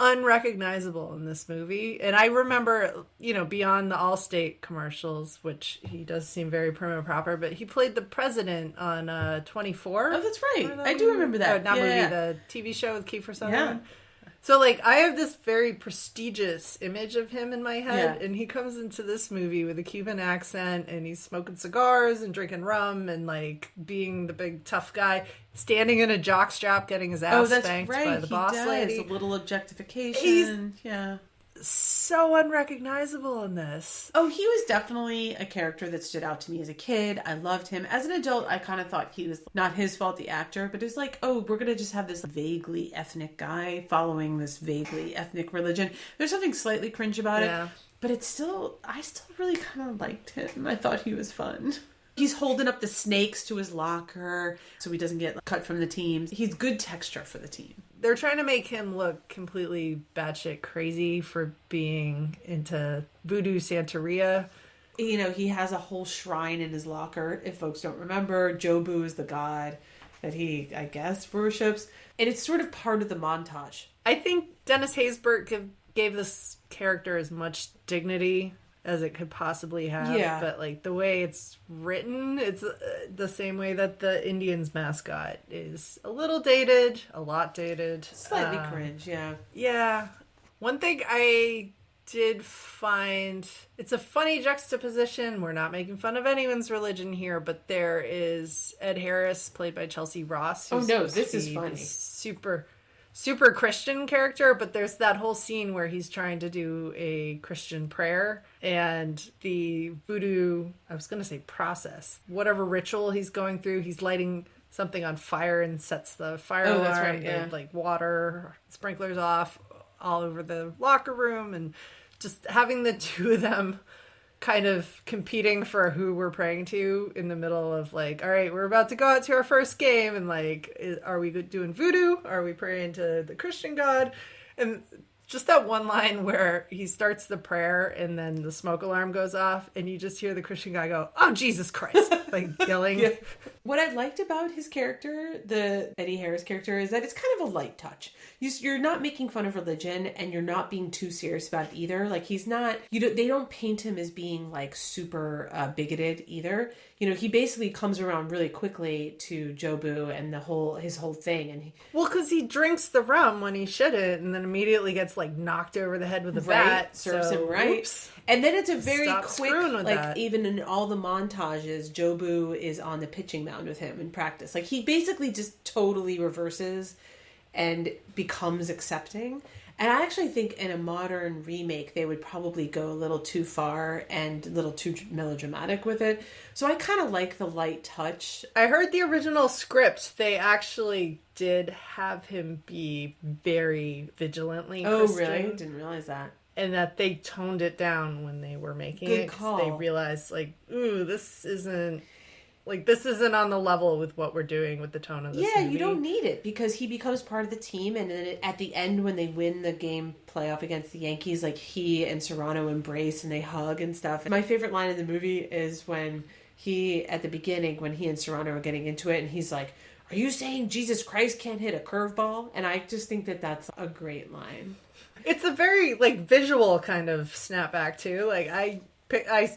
unrecognizable in this movie, and I remember, beyond the Allstate commercials, which he does seem very prim and proper, but he played the president on 24. Oh, that's right. I do remember that. The TV show with Kiefer Sutherland. Yeah. So, I have this very prestigious image of him in my head, and he comes into this movie with a Cuban accent, and he's smoking cigars and drinking rum and, being the big tough guy, standing in a jockstrap, getting his ass spanked by the boss lady. A little objectification. He's so unrecognizable in this. Oh, he was definitely a character that stood out to me as a kid. I loved him. As an adult, I kind of thought he was not his fault, the actor, but it was like, oh, we're going to just have this vaguely ethnic guy following this vaguely ethnic religion. There's something slightly cringe about it, but I still really kind of liked him. I thought he was fun. He's holding up the snakes to his locker so he doesn't get cut from the teams. He's good texture for the team. They're trying to make him look completely batshit crazy for being into voodoo Santeria. You know, he has a whole shrine in his locker. If folks don't remember, Jobu is the god that he, I guess, worships. And it's sort of part of the montage. I think Dennis Haysbert gave this character as much dignity as it could possibly have. Yeah. But, like, the way it's written, it's the same way that the Indians mascot is a little dated, a lot dated. Slightly cringe, yeah. Yeah. One thing I did find, it's a funny juxtaposition. We're not making fun of anyone's religion here, but there is Ed Harris, played by Chelsea Ross. Oh no, this is funny. Super Christian character, but there's that whole scene where he's trying to do a Christian prayer, and the voodoo, I was going to say process, whatever ritual he's going through, he's lighting something on fire and sets the fire alarm, that's right, yeah. like water sprinklers off all over the locker room, and just having the two of them kind of competing for who we're praying to in the middle of, like, all right, we're about to go out to our first game, and, like, are we doing voodoo? Are we praying to the Christian God? And just that one line where he starts the prayer and then the smoke alarm goes off and you just hear the Christian guy go, "Oh, Jesus Christ," like yelling. Yeah. What I liked about his character, the Eddie Harris character, is that it's kind of a light touch. You're not making fun of religion, and you're not being too serious about it either. Like, he's not, they don't paint him as being, like, super bigoted either. You know, he basically comes around really quickly to Jobu and his whole thing. And well, because he drinks the rum when he shouldn't, and then immediately gets, like, knocked over the head with a bat. Serves him right. Oops. And then it's a very quick, like, even in all the montages, Jobu is on the pitching mound with him in practice. Like, he basically just totally reverses and becomes accepting. And I actually think in a modern remake, they would probably go a little too far and a little too melodramatic with it. So I kind of like the light touch. I heard the original script. They actually did have him be very vigilantly Christian. Oh, really? Didn't realize that. And that they toned it down when they were making it. Good call. They realized, like, ooh, this isn't on the level with what we're doing with the tone of this movie. Yeah, you don't need it, because he becomes part of the team, and then at the end when they win the game playoff against the Yankees, like, he and Serrano embrace and they hug and stuff. My favorite line in the movie is when at the beginning, when he and Serrano are getting into it, and he's like, "Are you saying Jesus Christ can't hit a curveball?" And I just think that that's a great line. It's a very, like, visual kind of snapback, too. Like, I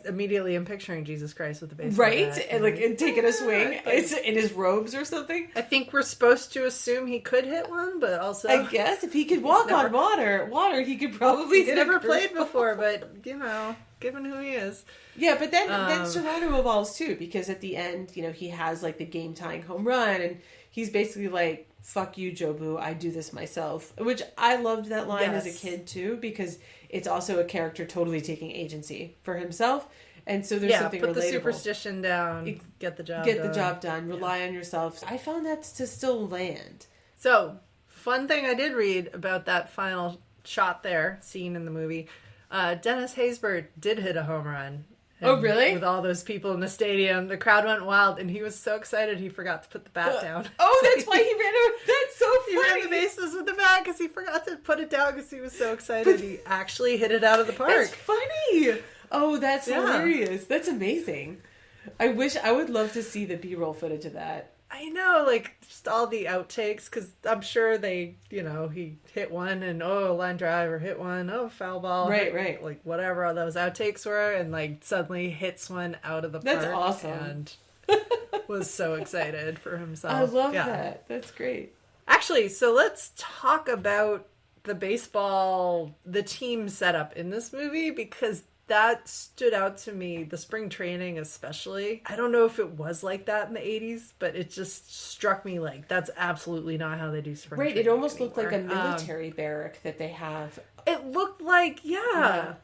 immediately am picturing Jesus Christ with the baseball bat. Right? And taking a swing. It's in his robes or something. I think we're supposed to assume he could hit one, but also, I guess if he could walk on water, he could probably hit never played before, but, you know, given who he is. Yeah, but then Serrano evolves, too, because at the end, you know, he has, like, the game-tying home run, and he's basically like, "Fuck you, Jobu, I do this myself." Which I loved that line as a kid, too, because it's also a character totally taking agency for himself. And so there's something relatable. Put the superstition down, get the job done. Rely on yourself. I found that to still land. So, fun thing I did read about that final shot there, scene in the movie, Dennis Haysbert did hit a home run. Oh, really? With all those people in the stadium, the crowd went wild, and he was so excited he forgot to put the bat down. Oh, that's why he ran over. That's so funny. He ran the bases with the bat because he forgot to put it down because he was so excited. He actually hit it out of the park. That's funny. Oh, that's hilarious. That's amazing. I would love to see the B-roll footage of that. I know, like, just all the outtakes, because I'm sure they, you know, he hit one and, line drive, or hit one, foul ball. Right. Like, whatever those outtakes were, and, like, suddenly hits one out of the park. That's awesome. And was so excited for himself. I love that. That's great. Actually, so let's talk about the team setup in this movie, because that stood out to me, the spring training especially. I don't know if it was like that in the 80s, but it just struck me like that's absolutely not how they do spring training. Right, it almost anymore. looked like a military barrack that they have. It looked like, Elena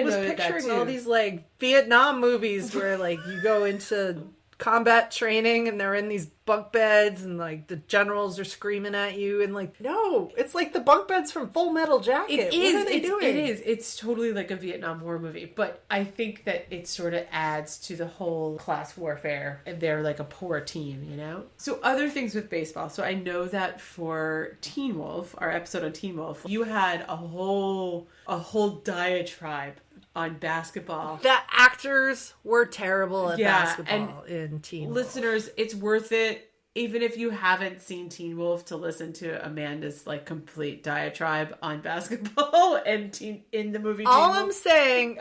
was noted picturing that too. all these, like, Vietnam movies where, like, you go into combat training and they're in these bunk beds and like the generals are screaming at you and like, no, it's like the bunk beds from Full Metal Jacket. It is. What are they doing? It is. It's totally like a Vietnam War movie, but I think that it sort of adds to the whole class warfare and they're like a poor team, you know? So other things with baseball. So I know that for Teen Wolf, our episode on Teen Wolf, you had a whole diatribe on basketball. The actors were terrible at basketball in Teen Wolf. Listeners, it's worth it, even if you haven't seen Teen Wolf, to listen to Amanda's like complete diatribe on basketball and in the movie Teen All Wolf. I'm saying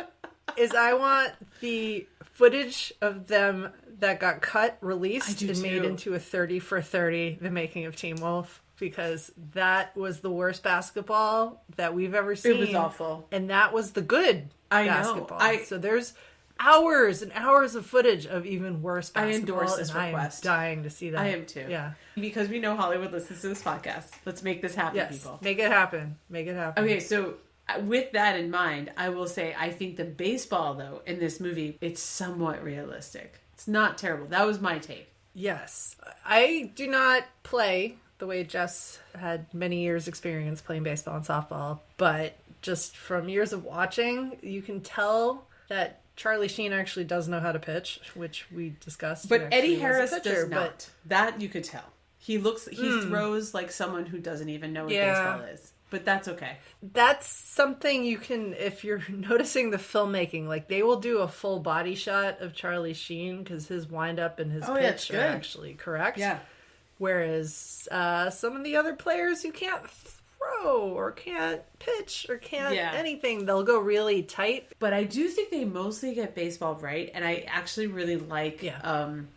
is I want the footage of them that got cut, released, and made into a 30 for 30, the making of Teen Wolf. Because that was the worst basketball that we've ever seen. It was awful. And that was the good basketball. I know. So there's hours and hours of footage of even worse basketball. I endorse this request. I am dying to see that. I am too. Yeah. Because we know Hollywood listens to this podcast. Let's make this happen, people. Make it happen. Make it happen. Okay, so with that in mind, I will say I think the baseball, though, in this movie, it's somewhat realistic. It's not terrible. That was my take. Yes. I do not play the way Jess had many years experience playing baseball and softball, but just from years of watching, you can tell that Charlie Sheen actually does know how to pitch, which we discussed. But Eddie Harris does not. That you could tell. He throws like someone who doesn't even know what baseball is. But that's okay. That's something you can, if you're noticing the filmmaking, like they will do a full body shot of Charlie Sheen because his windup and his pitch are actually correct. Yeah. Whereas some of the other players who can't throw or can't pitch or can't anything, they'll go really tight. But I do think they mostly get baseball right. And I actually really like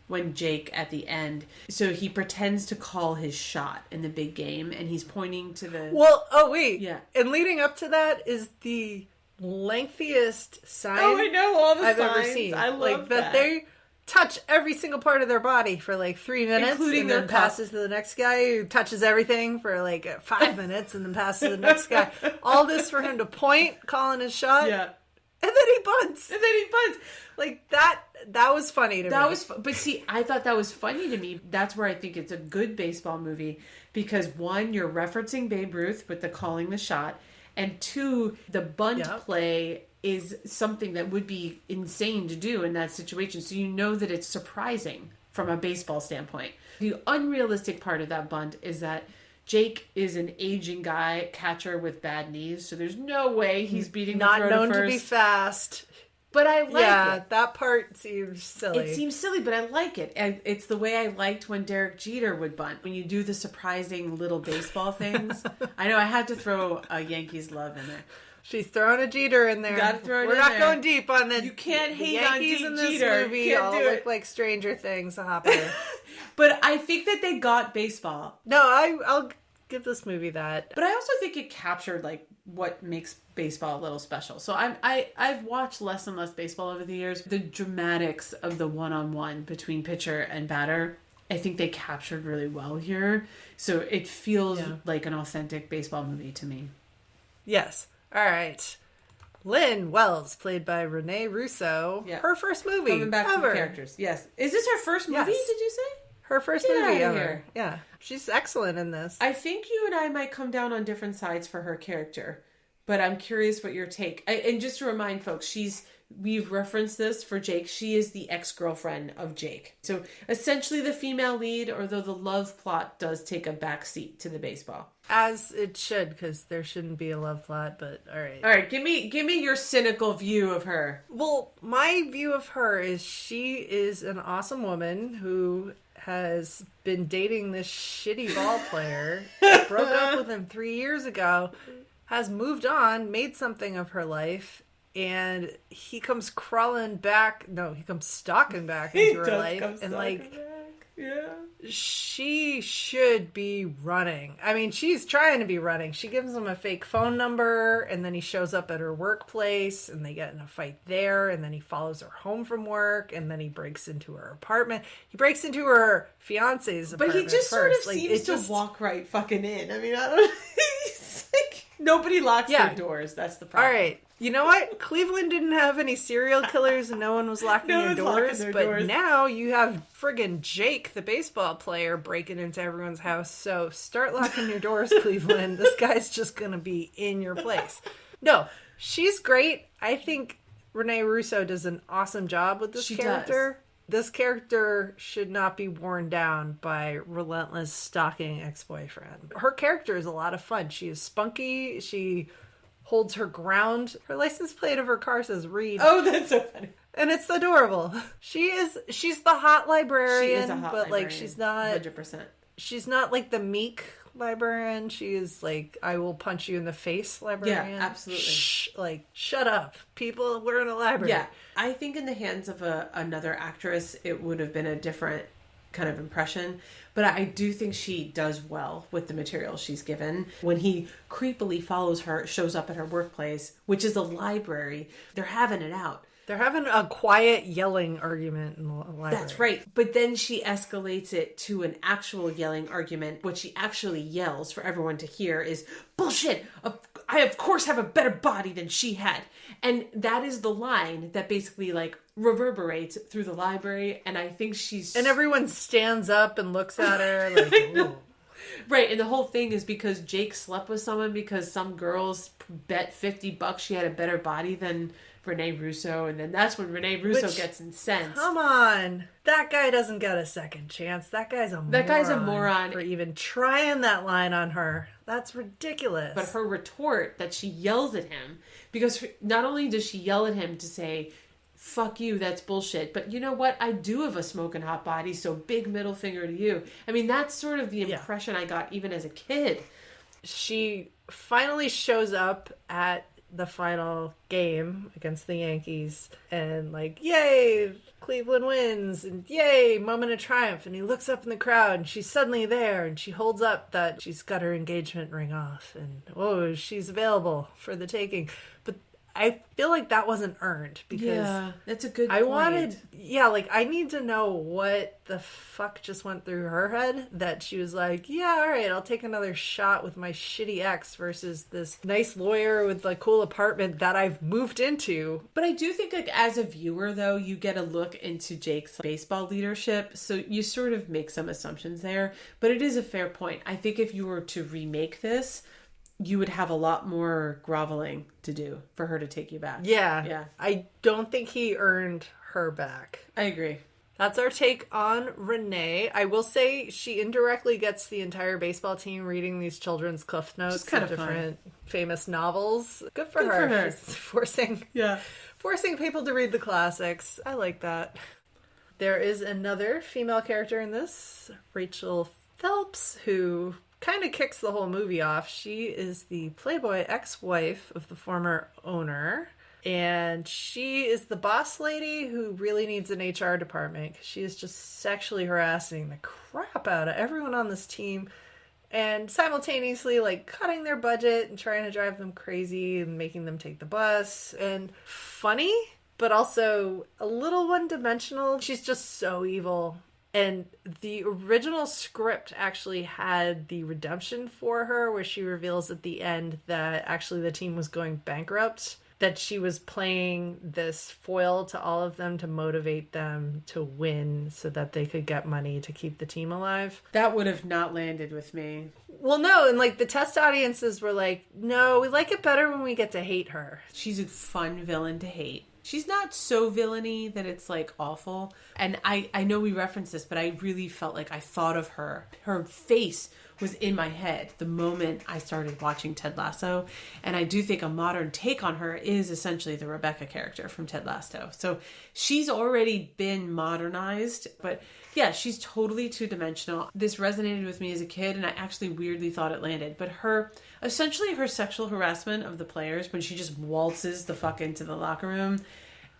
when Jake at the end, so he pretends to call his shot in the big game and he's pointing to the... Well, yeah. And leading up to that is the lengthiest sign I've ever seen. I love that. They touch every single part of their body for like 3 minutes, including and their then passes to the next guy who touches everything for like 5 minutes and then passes to the next guy. All this for him to point, calling his shot. Yeah. And then he bunts. Like that was funny to me. But see, I thought that was funny to me. That's where I think it's a good baseball movie because one, you're referencing Babe Ruth with the calling the shot, and two, the bunt play is something that would be insane to do in that situation. So you know that it's surprising from a baseball standpoint. The unrealistic part of that bunt is that Jake is an aging guy, catcher with bad knees, so there's no way he's beating the throw to first. Not known to be fast. But I like it. Yeah, that part seems silly. It seems silly, but I like it. And it's the way I liked when Derek Jeter would bunt. When you do the surprising little baseball things. I know I had to throw a Yankees love in there. She's throwing a Jeter in there. Gotta throw it We're in not there. going deep on the You can't hate Yankees on in this Jeter. movie. Can't All do look it. like Stranger Things. Hopper. But I think that they got baseball. No, I'll give this movie that. But I also think it captured like what makes baseball a little special. So I've watched less and less baseball over the years. The dramatics of the one-on-one between pitcher and batter, I think they captured really well here. So it feels like an authentic baseball movie to me. Yes. All right. Lynn Wells, played by Renee Russo. Yeah. Her first movie Coming back ever. from characters. Yes. Is this her first movie, Yes. did you say? Her first Get movie outta ever. here. Yeah. She's excellent in this. I think you and I might come down on different sides for her character, but I'm curious what your take. And just to remind folks, we've referenced this for Jake. She is the ex-girlfriend of Jake. So essentially the female lead, although the love plot does take a back seat to the baseball. As it should, because there shouldn't be a love plot, but all right. All right, give me your cynical view of her. Well, my view of her is she is an awesome woman who has been dating this shitty ball player, broke up with him 3 years ago, has moved on, made something of her life, and he comes stalking back into her life, and like, she should be running. I mean, she's trying to be running. She gives him a fake phone number, and then he shows up at her workplace, and they get in a fight there, and then he follows her home from work, and then he breaks into her apartment. He breaks into her fiance's apartment. But he just first. sort of seems to walk right fucking in. I mean, I don't. He's like, Nobody locks their doors. That's the problem. All right. You know what? Cleveland didn't have any serial killers and no one was locking their doors. But now you have friggin' Jake, the baseball player, breaking into everyone's house. So start locking your doors, Cleveland. This guy's just going to be in your place. No, she's great. I think Renee Russo does an awesome job with this character. This character should not be worn down by relentless stalking ex-boyfriend. Her character is a lot of fun. She is spunky. She holds her ground. Her license plate of her car says Reed. Oh, that's so funny. And it's adorable. She's the hot librarian, She is a hot but librarian, like she's not 100%. She's not like the meek librarian. She is like, I will punch you in the face librarian. Yeah, absolutely. Shh, like, shut up. People, we're in a library. Yeah. I think in the hands of another actress, it would have been a different kind of impression. But I do think she does well with the material she's given. When he creepily follows her, shows up at her workplace, which is a library, they're having it out. They're having a quiet yelling argument in the library. That's right. But then she escalates it to an actual yelling argument. What she actually yells for everyone to hear is, bullshit! I of course have a better body than she had. And that is the line that basically like reverberates through the library. And I think she's... And everyone stands up and looks at her like, ooh. Right, and the whole thing is because Jake slept with someone because some girls bet $50 she had a better body than Renee Russo, and then that's when Renee Russo gets incensed. Come on. That guy doesn't get a second chance. That guy's a moron for even trying that line on her. That's ridiculous. But her retort that she yells at him, because not only does she yell at him to say, fuck you, that's bullshit, but you know what? I do have a smoking hot body, so big middle finger to you. I mean, that's sort of the impression I got even as a kid. She finally shows up at the final game against the Yankees and like, yay, Cleveland wins, and yay, moment of triumph. And he looks up in the crowd and she's suddenly there and she holds up that she's got her engagement ring off and oh, she's available for the taking. But I feel like that wasn't earned because that's a good point. I need to know what the fuck just went through her head that she was like, yeah, all right, I'll take another shot with my shitty ex versus this nice lawyer with a cool apartment that I've moved into. But I do think like as a viewer though, you get a look into Jake's baseball leadership, so you sort of make some assumptions there. But it is a fair point. I think if you were to remake this, you would have a lot more groveling to do for her to take you back. Yeah. I don't think he earned her back. I agree. That's our take on Renee. I will say she indirectly gets the entire baseball team reading these children's cliff notes of different famous novels. Good for her. She's forcing people to read the classics. I like that. There is another female character in this, Rachel Phelps, who kind of kicks the whole movie off. She is the Playboy ex-wife of the former owner, and she is the boss lady who really needs an HR department because she is just sexually harassing the crap out of everyone on this team and simultaneously like cutting their budget and trying to drive them crazy and making them take the bus. And funny, but also a little one-dimensional. She's just so evil. And the original script actually had the redemption for her where she reveals at the end that actually the team was going bankrupt, that she was playing this foil to all of them to motivate them to win so that they could get money to keep the team alive. That would have not landed with me. Well, no, and like the test audiences were like, no, we like it better when we get to hate her. She's a fun villain to hate. She's not so villainy that it's like awful. And I know we referenced this, but I really felt like I thought of her. Her face was in my head the moment I started watching Ted Lasso. And I do think a modern take on her is essentially the Rebecca character from Ted Lasso. So she's already been modernized, but yeah, she's totally two-dimensional. This resonated with me as a kid, and I actually weirdly thought it landed. But essentially her sexual harassment of the players when she just waltzes the fuck into the locker room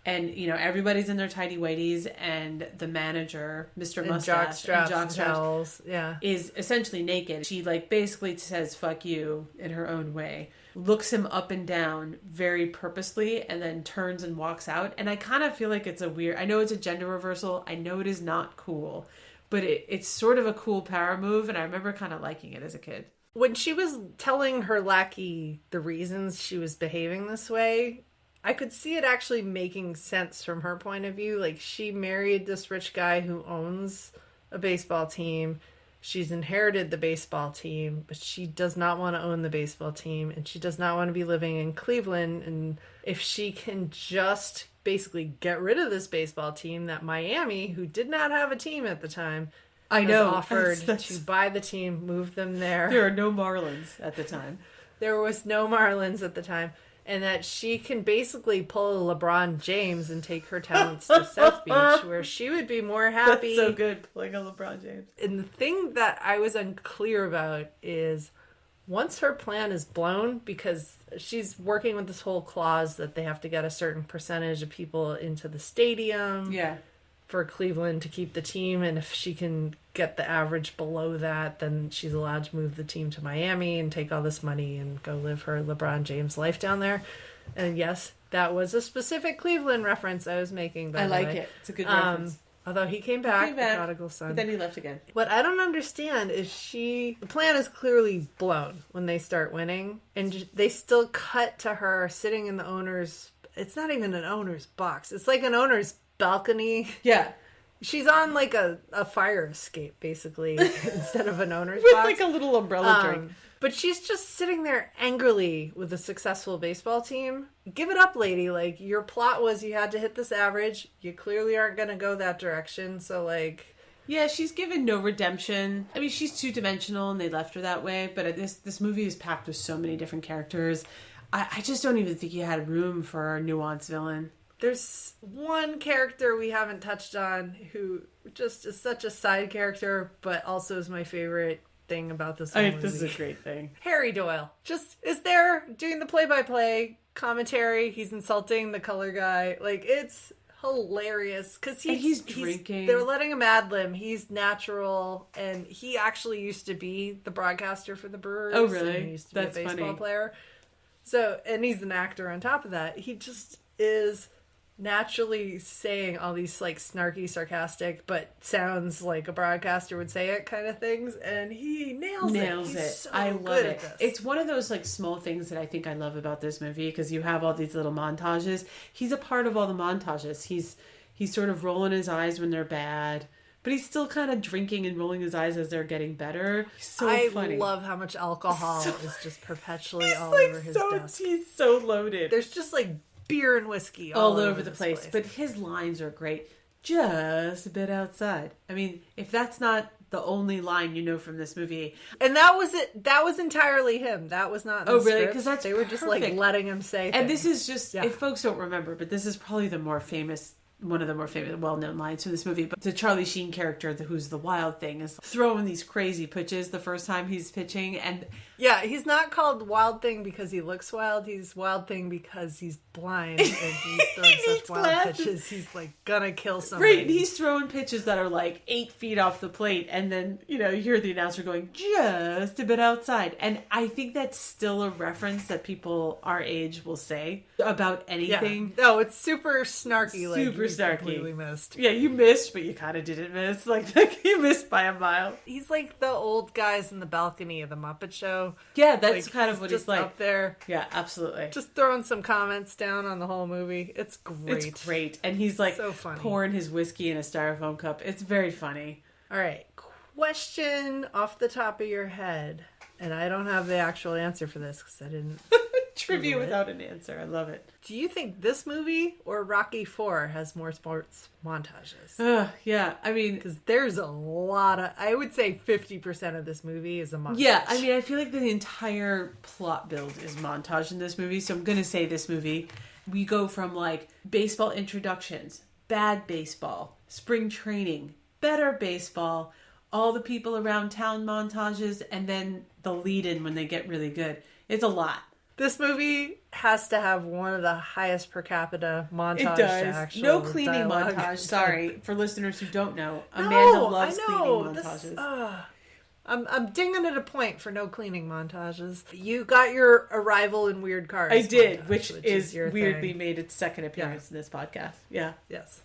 and, you know, everybody's in their tidy whities and the manager, Mr. Mustache, and jockstraps, is essentially naked. She like basically says fuck you in her own way, looks him up and down very purposely, and then turns and walks out. And I kind of feel like it's I know it's a gender reversal. I know it is not cool, but it's sort of a cool power move, and I remember kind of liking it as a kid. When she was telling her lackey the reasons she was behaving this way, I could see it actually making sense from her point of view. Like, she married this rich guy who owns a baseball team. She's inherited the baseball team, but she does not want to own the baseball team, and she does not want to be living in Cleveland. And if she can just basically get rid of this baseball team, that Miami, who did not have a team at the time, I know, offered to buy the team, move them there. There are no Marlins at the time. There was no Marlins at the time. And that she can basically pull a LeBron James and take her talents to South Beach, where she would be more happy. That's so good, pulling a LeBron James. And the thing that I was unclear about is once her plan is blown, because she's working with this whole clause that they have to get a certain percentage of people into the stadium. Yeah. For Cleveland to keep the team, and if she can get the average below that, then she's allowed to move the team to Miami and take all this money and go live her LeBron James life down there. And yes, that was a specific Cleveland reference I was making. I like it. It's a good reference. Although he came back, the prodigal son. But then he left again. What I don't understand is the plan is clearly blown when they start winning, and they still cut to her sitting in the owner's, it's not even an owner's box. It's like an owner's balcony. Yeah. She's on like a fire escape, basically, instead of an owner's with box. Like a little umbrella drink. But she's just sitting there angrily with a successful baseball team. Give it up, lady. Like, your plot was you had to hit this average. You clearly aren't going to go that direction. So, like... Yeah, she's given no redemption. I mean, she's two-dimensional and they left her that way. But this movie is packed with so many different characters. I just don't even think you had room for a nuanced villain. There's one character we haven't touched on who just is such a side character, but also is my favorite thing about this whole movie. This is a great thing. Harry Doyle just is there doing the play-by-play commentary. He's insulting the color guy. Like, it's hilarious because he's drinking. They're letting him ad lib. He's natural, and he actually used to be the broadcaster for the Brewers. Oh, really? And he used to be a baseball player. So, and he's an actor on top of that. He just is naturally saying all these like snarky, sarcastic, but sounds like a broadcaster would say it kind of things, and he nails it. He's so I love good it. at this. It's one of those like small things that I think I love about this movie, because you have all these little montages. He's a part of all the montages. He's sort of rolling his eyes when they're bad, but he's still kind of drinking and rolling his eyes as they're getting better. He's so funny. I love how much alcohol is just perpetually all over his desk. He's so loaded. There's just like beer and whiskey all over the place. But his lines are great. Just a bit outside. I mean, if that's not the only line you know from this movie. And that was it. That was entirely him. That was not in the really? Because they were just like letting him say and things. This is just, if folks don't remember, but this is probably one of the more famous, well-known lines from this movie. But the Charlie Sheen character, who's the Wild Thing, is throwing these crazy pitches the first time he's pitching. And yeah, he's not called Wild Thing because he looks wild. He's Wild Thing because he's blind and he's throwing such wild pitches. He's like gonna kill somebody. Right, he's throwing pitches that are like 8 feet off the plate, and then you hear the announcer going just a bit outside. And I think that's still a reference that people our age will say about anything. Yeah. No, it's super snarky. Super snarky. Completely missed. Yeah, you missed, but you kind of didn't miss. Like you missed by a mile. He's like the old guys in the balcony of the Muppet Show. Yeah, that's kind of what he's like up there. Yeah, absolutely. Just throwing some comments down on the whole movie. It's great. It's great. And he's like so funny. Pouring his whiskey in a styrofoam cup. It's very funny. All right. Question off the top of your head. And I don't have the actual answer for this because I didn't. Trivia without an answer. I love it. Do you think this movie or Rocky IV has more sports montages? Yeah. I mean, because there's a lot of, I would say 50% of this movie is a montage. Yeah. I mean, I feel like the entire plot build is montage in this movie. So I'm going to say this movie, we go from like baseball introductions, bad baseball, spring training, better baseball, all the people around town montages, and then the lead in when they get really good. It's a lot. This movie has to have one of the highest per capita montage. It does. No cleaning dialogue. montage. Sorry, for listeners who don't know, Amanda loves cleaning montages. I'm dinging it a point for no cleaning montages. You got your arrival in weird cars. I did, montage, which is weirdly thing. made its second appearance in this podcast. Yeah. Yes.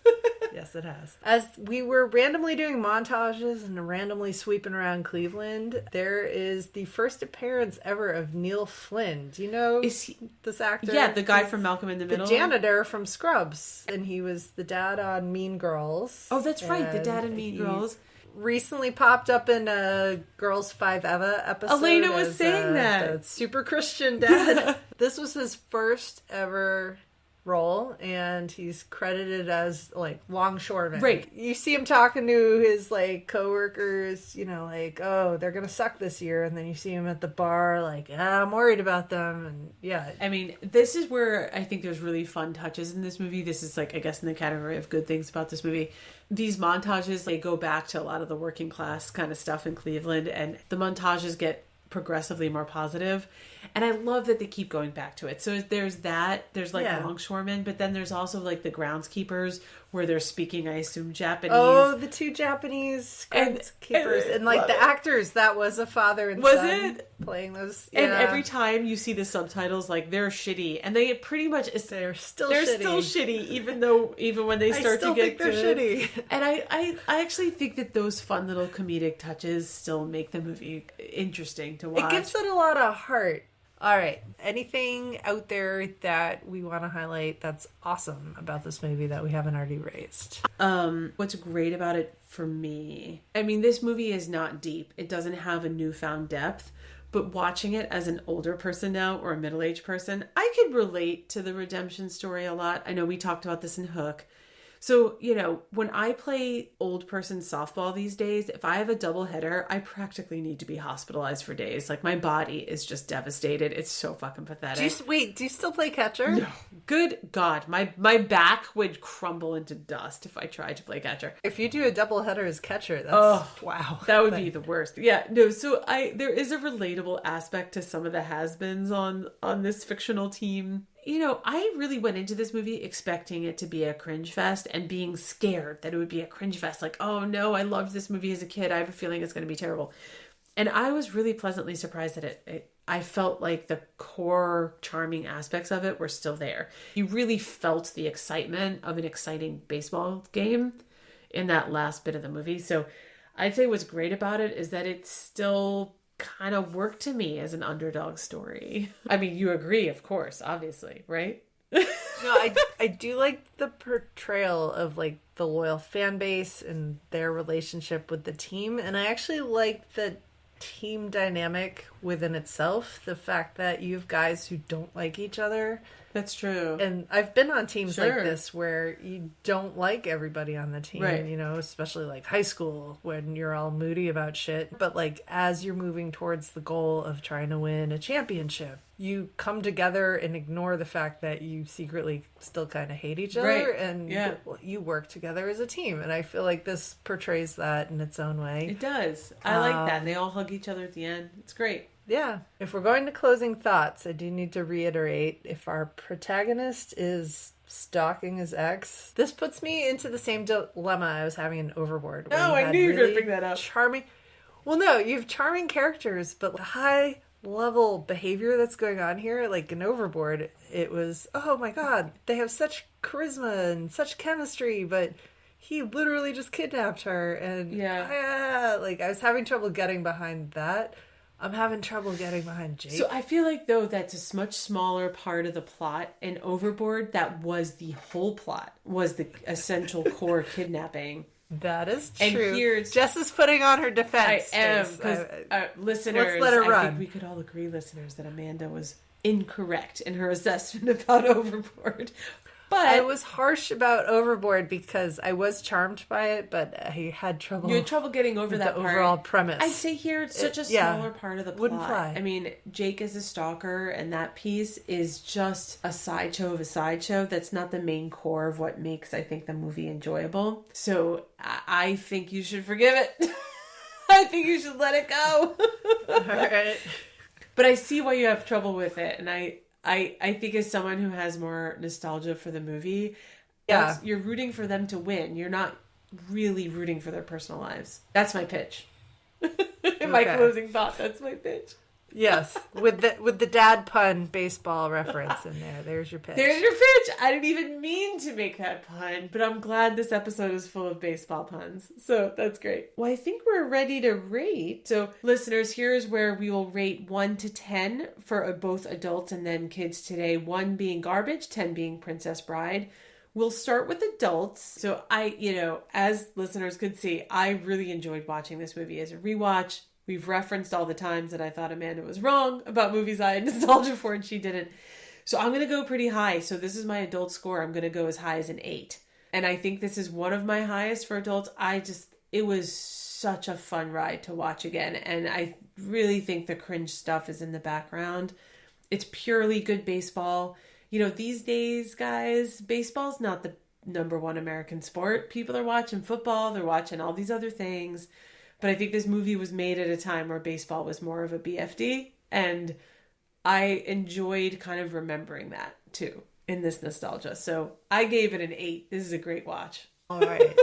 Yes, it has. As we were randomly doing montages and randomly sweeping around Cleveland, there is the first appearance ever of Neil Flynn. Do you know this actor? Yeah, the guy from Malcolm in the Middle. The janitor from Scrubs. And he was the dad on Mean Girls. Oh, that's right. The dad in Mean Girls. Recently popped up in a Girls 5 Eva episode. Elena was saying that. The super Christian dad. This was his first ever role, and he's credited as like longshoreman. Right. You see him talking to his like coworkers, you know, like, oh, they're gonna suck this year, and then you see him at the bar like, I'm worried about them. And yeah, I mean, this is where I think there's really fun touches in this movie. This is like, I guess, in the category of good things about this movie. These montages, they go back to a lot of the working class kind of stuff in Cleveland, and the montages get progressively more positive, and I love that they keep going back to it. So there's that, there's like longshoremen, but then there's also like the groundskeepers where they're speaking, I assume, Japanese. Oh, the two Japanese groundskeepers and like the actors, that was a father and son playing those. And every time you see the subtitles, like they're shitty, and they pretty much they're still shitty, even when they start to get they're shitty. And I actually think that those fun little comedic touches still make the movie interesting to watch. It gives it a lot of heart. All right. Anything out there that we want to highlight that's awesome about this movie that we haven't already raised? What's great about it for me? I mean, this movie is not deep. It doesn't have a newfound depth. But watching it as an older person now, or a middle-aged person, I could relate to the redemption story a lot. I know we talked about this in Hook. So, you know, when I play old person softball these days, if I have a double header, I practically need to be hospitalized for days. Like, my body is just devastated. It's so fucking pathetic. Do you still play catcher? No. Good God. My back would crumble into dust if I tried to play catcher. If you do a double header as catcher, that's wow. That would be the worst. Yeah, no, so there is a relatable aspect to some of the has-beens on this fictional team. You know, I really went into this movie expecting it to be a cringe fest and being scared that it would be a cringe fest. Like, oh no, I loved this movie as a kid. I have a feeling it's going to be terrible. And I was really pleasantly surprised that I felt like the core charming aspects of it were still there. You really felt the excitement of an exciting baseball game in that last bit of the movie. So I'd say what's great about it is that it's still kind of worked to me as an underdog story. I mean, you agree, of course, obviously, right? No, I do like the portrayal of like the loyal fan base and their relationship with the team, and I actually like the team dynamic within itself. The fact that you have guys who don't like each other. That's true. And I've been on teams like this where you don't like everybody on the team, right. You know, especially like high school when you're all moody about shit. But like as you're moving towards the goal of trying to win a championship, you come together and ignore the fact that you secretly still kind of hate each other, right. And you work together as a team. And I feel like this portrays that in its own way. It does. I like that. And they all hug each other at the end. It's great. Yeah. If we're going to closing thoughts, I do need to reiterate, if our protagonist is stalking his ex, this puts me into the same dilemma I was having in Overboard. Oh, I knew you were going to bring that up. Well, no, you have charming characters, but the high level behavior that's going on here, like in Overboard, it was, oh my God, they have such charisma and such chemistry, but he literally just kidnapped her. And I was having trouble getting behind that. I'm having trouble getting behind Jake. So I feel like, though, that's a much smaller part of the plot. In Overboard, that was the whole plot, was the essential core kidnapping. That is true. And here's Jess is putting on her defense. I am, because listeners, let's let her run. I think we could all agree, listeners, that Amanda was incorrect in her assessment about Overboard. But I was harsh about Overboard because I was charmed by it, but I had trouble. You had trouble getting over that part. Overall premise. I'd say here it's such a smaller part of the plot. Wouldn't fly. I mean, Jake is a stalker, and that piece is just a sideshow of a sideshow. That's not the main core of what makes, I think, the movie enjoyable. So I think you should forgive it. I think you should let it go. All right. But I see why you have trouble with it, and I think as someone who has more nostalgia for the movie, you're rooting for them to win. You're not really rooting for their personal lives. That's my pitch. My closing thought, that's my pitch. Yes, with the dad pun baseball reference in there. There's your pitch. There's your pitch. I didn't even mean to make that pun, but I'm glad this episode is full of baseball puns. So that's great. Well, I think we're ready to rate. So listeners, here's where we will rate 1 to 10 for both adults and then kids today. 1 being garbage, 10 being Princess Bride. We'll start with adults. So as listeners could see, I really enjoyed watching this movie as a rewatch. We've referenced all the times that I thought Amanda was wrong about movies I had nostalgia for and she didn't. So I'm going to go pretty high. So this is my adult score. I'm going to go as high as an 8. And I think this is one of my highest for adults. It was such a fun ride to watch again. And I really think the cringe stuff is in the background. It's purely good baseball. These days, guys, baseball's not the number one American sport. People are watching football. They're watching all these other things. But I think this movie was made at a time where baseball was more of a BFD. And I enjoyed kind of remembering that too in this nostalgia. So I gave it an 8. This is a great watch. All right.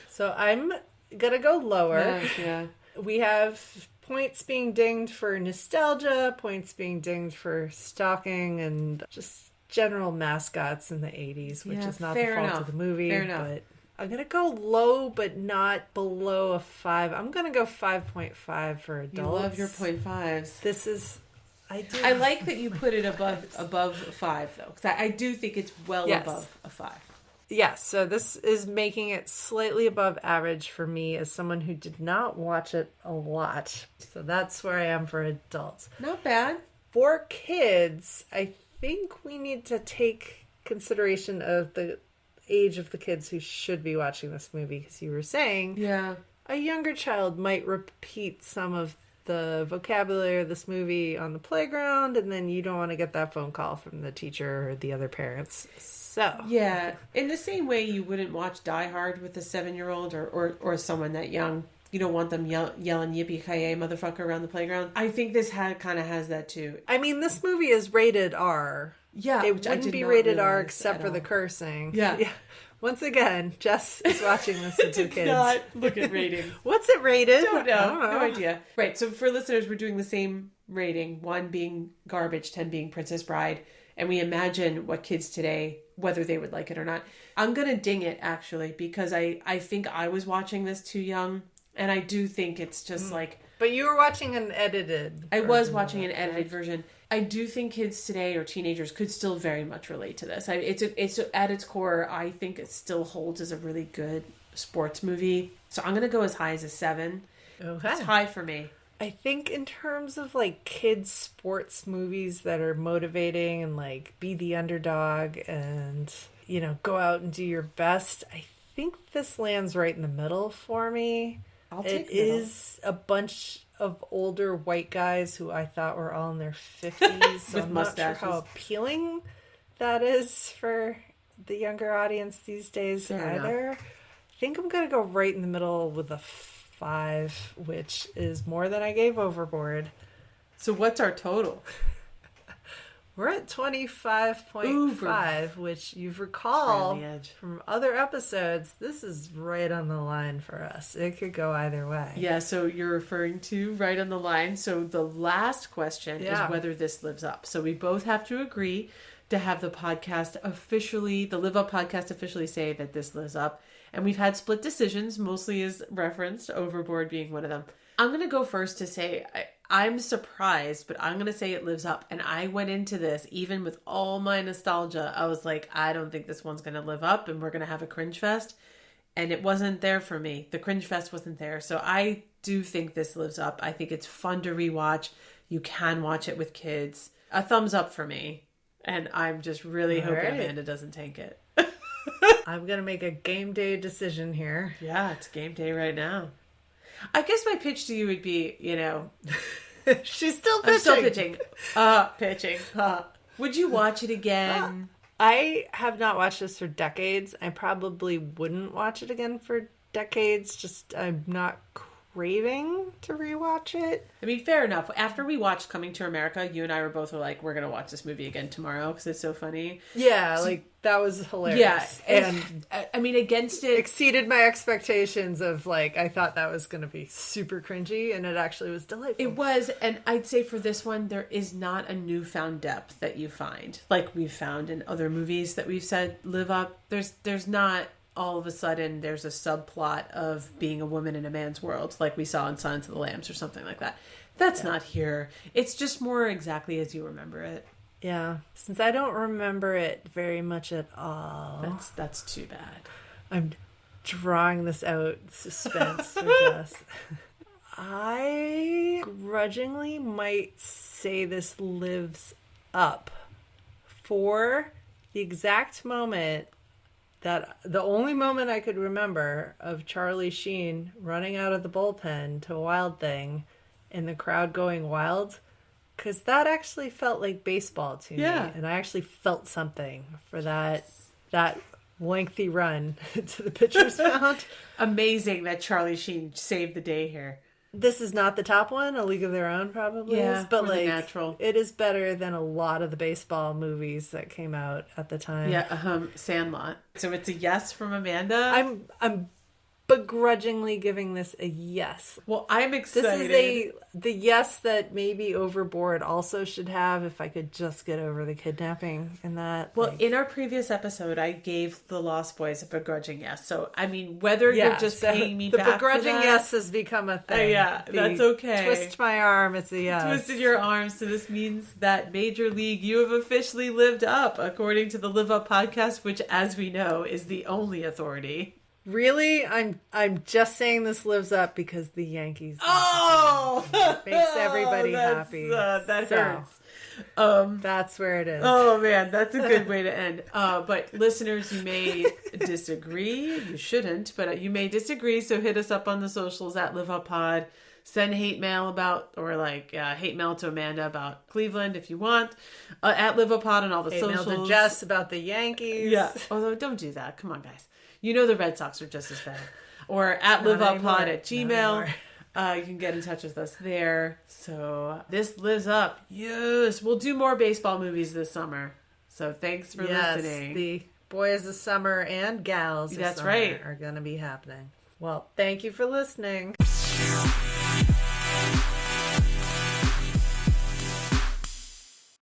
So I'm going to go lower. Yeah. We have points being dinged for nostalgia, points being dinged for stalking, and just general mascots in the 80s, which is not the fault of the movie. Fair enough. But I'm going to go low, but not below a 5. I'm going to go 5.5 for adults. You love your 0.5s. This is... I like that you put it above 5, though. Because I do think it's above a 5. Yes, so this is making it slightly above average for me as someone who did not watch it a lot. So that's where I am for adults. Not bad. For kids, I think we need to take consideration of the age of the kids who should be watching this movie, because you were saying a younger child might repeat some of the vocabulary of this movie on the playground, and then you don't want to get that phone call from the teacher or the other parents. So in the same way you wouldn't watch Die Hard with a 7-year-old or someone that young. You don't want them yelling yippee-ki-yay motherfucker around the playground. I think this kind of has that too. I mean, this movie is rated R. Yeah, it wouldn't be rated R except for the cursing. Yeah. Once again, Jess is watching this with two kids. Not look at ratings. What's it rated? Don't know. No idea. Right. So for listeners, we're doing the same rating. 1 being garbage, 10 being Princess Bride, and we imagine what kids today, whether they would like it or not. I'm gonna ding it actually because I think I was watching this too young, and I do think it's just like. But you were watching an edited. I was watching an edited version. I do think kids today or teenagers could still very much relate to this. It's at its core, I think it still holds as a really good sports movie. So I'm going to go as high as a 7. Okay. It's high for me. I think in terms of like kids sports movies that are motivating and like be the underdog and, go out and do your best, I think this lands right in the middle for me. I'll take it is a bunch of older white guys who I thought were all in their 50s. So I'm not sure how appealing that is for the younger audience these days either. I think I'm going to go right in the middle with a 5, which is more than I gave Overboard. So what's our total? We're at 25.5, which you've recalled from other episodes. This is right on the line for us. It could go either way. Yeah, so you're referring to right on the line. So the last question is whether this lives up. So we both have to agree to have the Live Up podcast officially say that this lives up. And we've had split decisions, mostly as referenced, Overboard being one of them. I'm going to go first to say I'm surprised, but I'm going to say it lives up. And I went into this, even with all my nostalgia, I was like, I don't think this one's going to live up and we're going to have a cringe fest. And it wasn't there for me. The cringe fest wasn't there. So I do think this lives up. I think it's fun to rewatch. You can watch it with kids. A thumbs up for me. And I'm just really hoping Amanda doesn't tank it. I'm going to make a game day decision here. Yeah, it's game day right now. I guess my pitch to you would be, she's still pitching. I'm still pitching. Pitching. Would you watch it again? I have not watched this for decades. I probably wouldn't watch it again for decades. Just, I'm not craving to rewatch it. I mean, fair enough. After we watched Coming to America, you and I were both like, we're going to watch this movie again tomorrow because it's so funny. Yeah, so, like, that was hilarious. Yeah. And I mean, against it... exceeded my expectations of, like, I thought that was going to be super cringy, and it actually was delightful. It was, and I'd say for this one, there is not a newfound depth that you find. Like we've found in other movies that we've said live up. There's not... all of a sudden there's a subplot of being a woman in a man's world like we saw in Silence of the Lambs or something like that. That's not here. It's just more exactly as you remember it. Yeah. Since I don't remember it very much at all. That's too bad. I'm drawing this out. Suspense for Jess. I grudgingly might say this lives up for the exact moment that the only moment I could remember of Charlie Sheen running out of the bullpen to Wild Thing and the crowd going wild, because that actually felt like baseball to me. And I actually felt something for that lengthy run to the pitcher's mound. Amazing that Charlie Sheen saved the day here. This is not the top one. A League of Their Own probably is, but like natural. It is better than a lot of the baseball movies that came out at the time. Yeah, Sandlot. So it's a yes from Amanda. I'm begrudgingly giving this a yes. Well, I'm excited. This is the yes that maybe Overboard also should have if I could just get over the kidnapping and that. Well, in our previous episode, I gave The Lost Boys a begrudging yes. So, I mean, whether you're just paying me back for that. The begrudging yes has become a thing. That's okay. Twist my arm, it's a yes. Twisted your arm, so this means that Major League, you have officially lived up, according to the Live Up podcast, which, as we know, is the only authority. Really? I'm just saying this lives up because the Yankees. Oh! Makes everybody happy. That hurts. That's where it is. Oh, man. That's a good way to end. But listeners, you may disagree. You shouldn't, but you may disagree. So hit us up on the socials at LiveUpPod. Send hate mail hate mail to Amanda about Cleveland if you want. At LiveUpPod on all the socials. Hate mail to Jess about the Yankees. Yeah. Although, don't do that. Come on, guys. You know the Red Sox are just as bad. Or at liveuppod at Gmail. You can get in touch with us there. So this lives up. Yes. We'll do more baseball movies this summer. So thanks for listening. The Boys of Summer and Gals of Summer are going to be happening. Well, thank you for listening.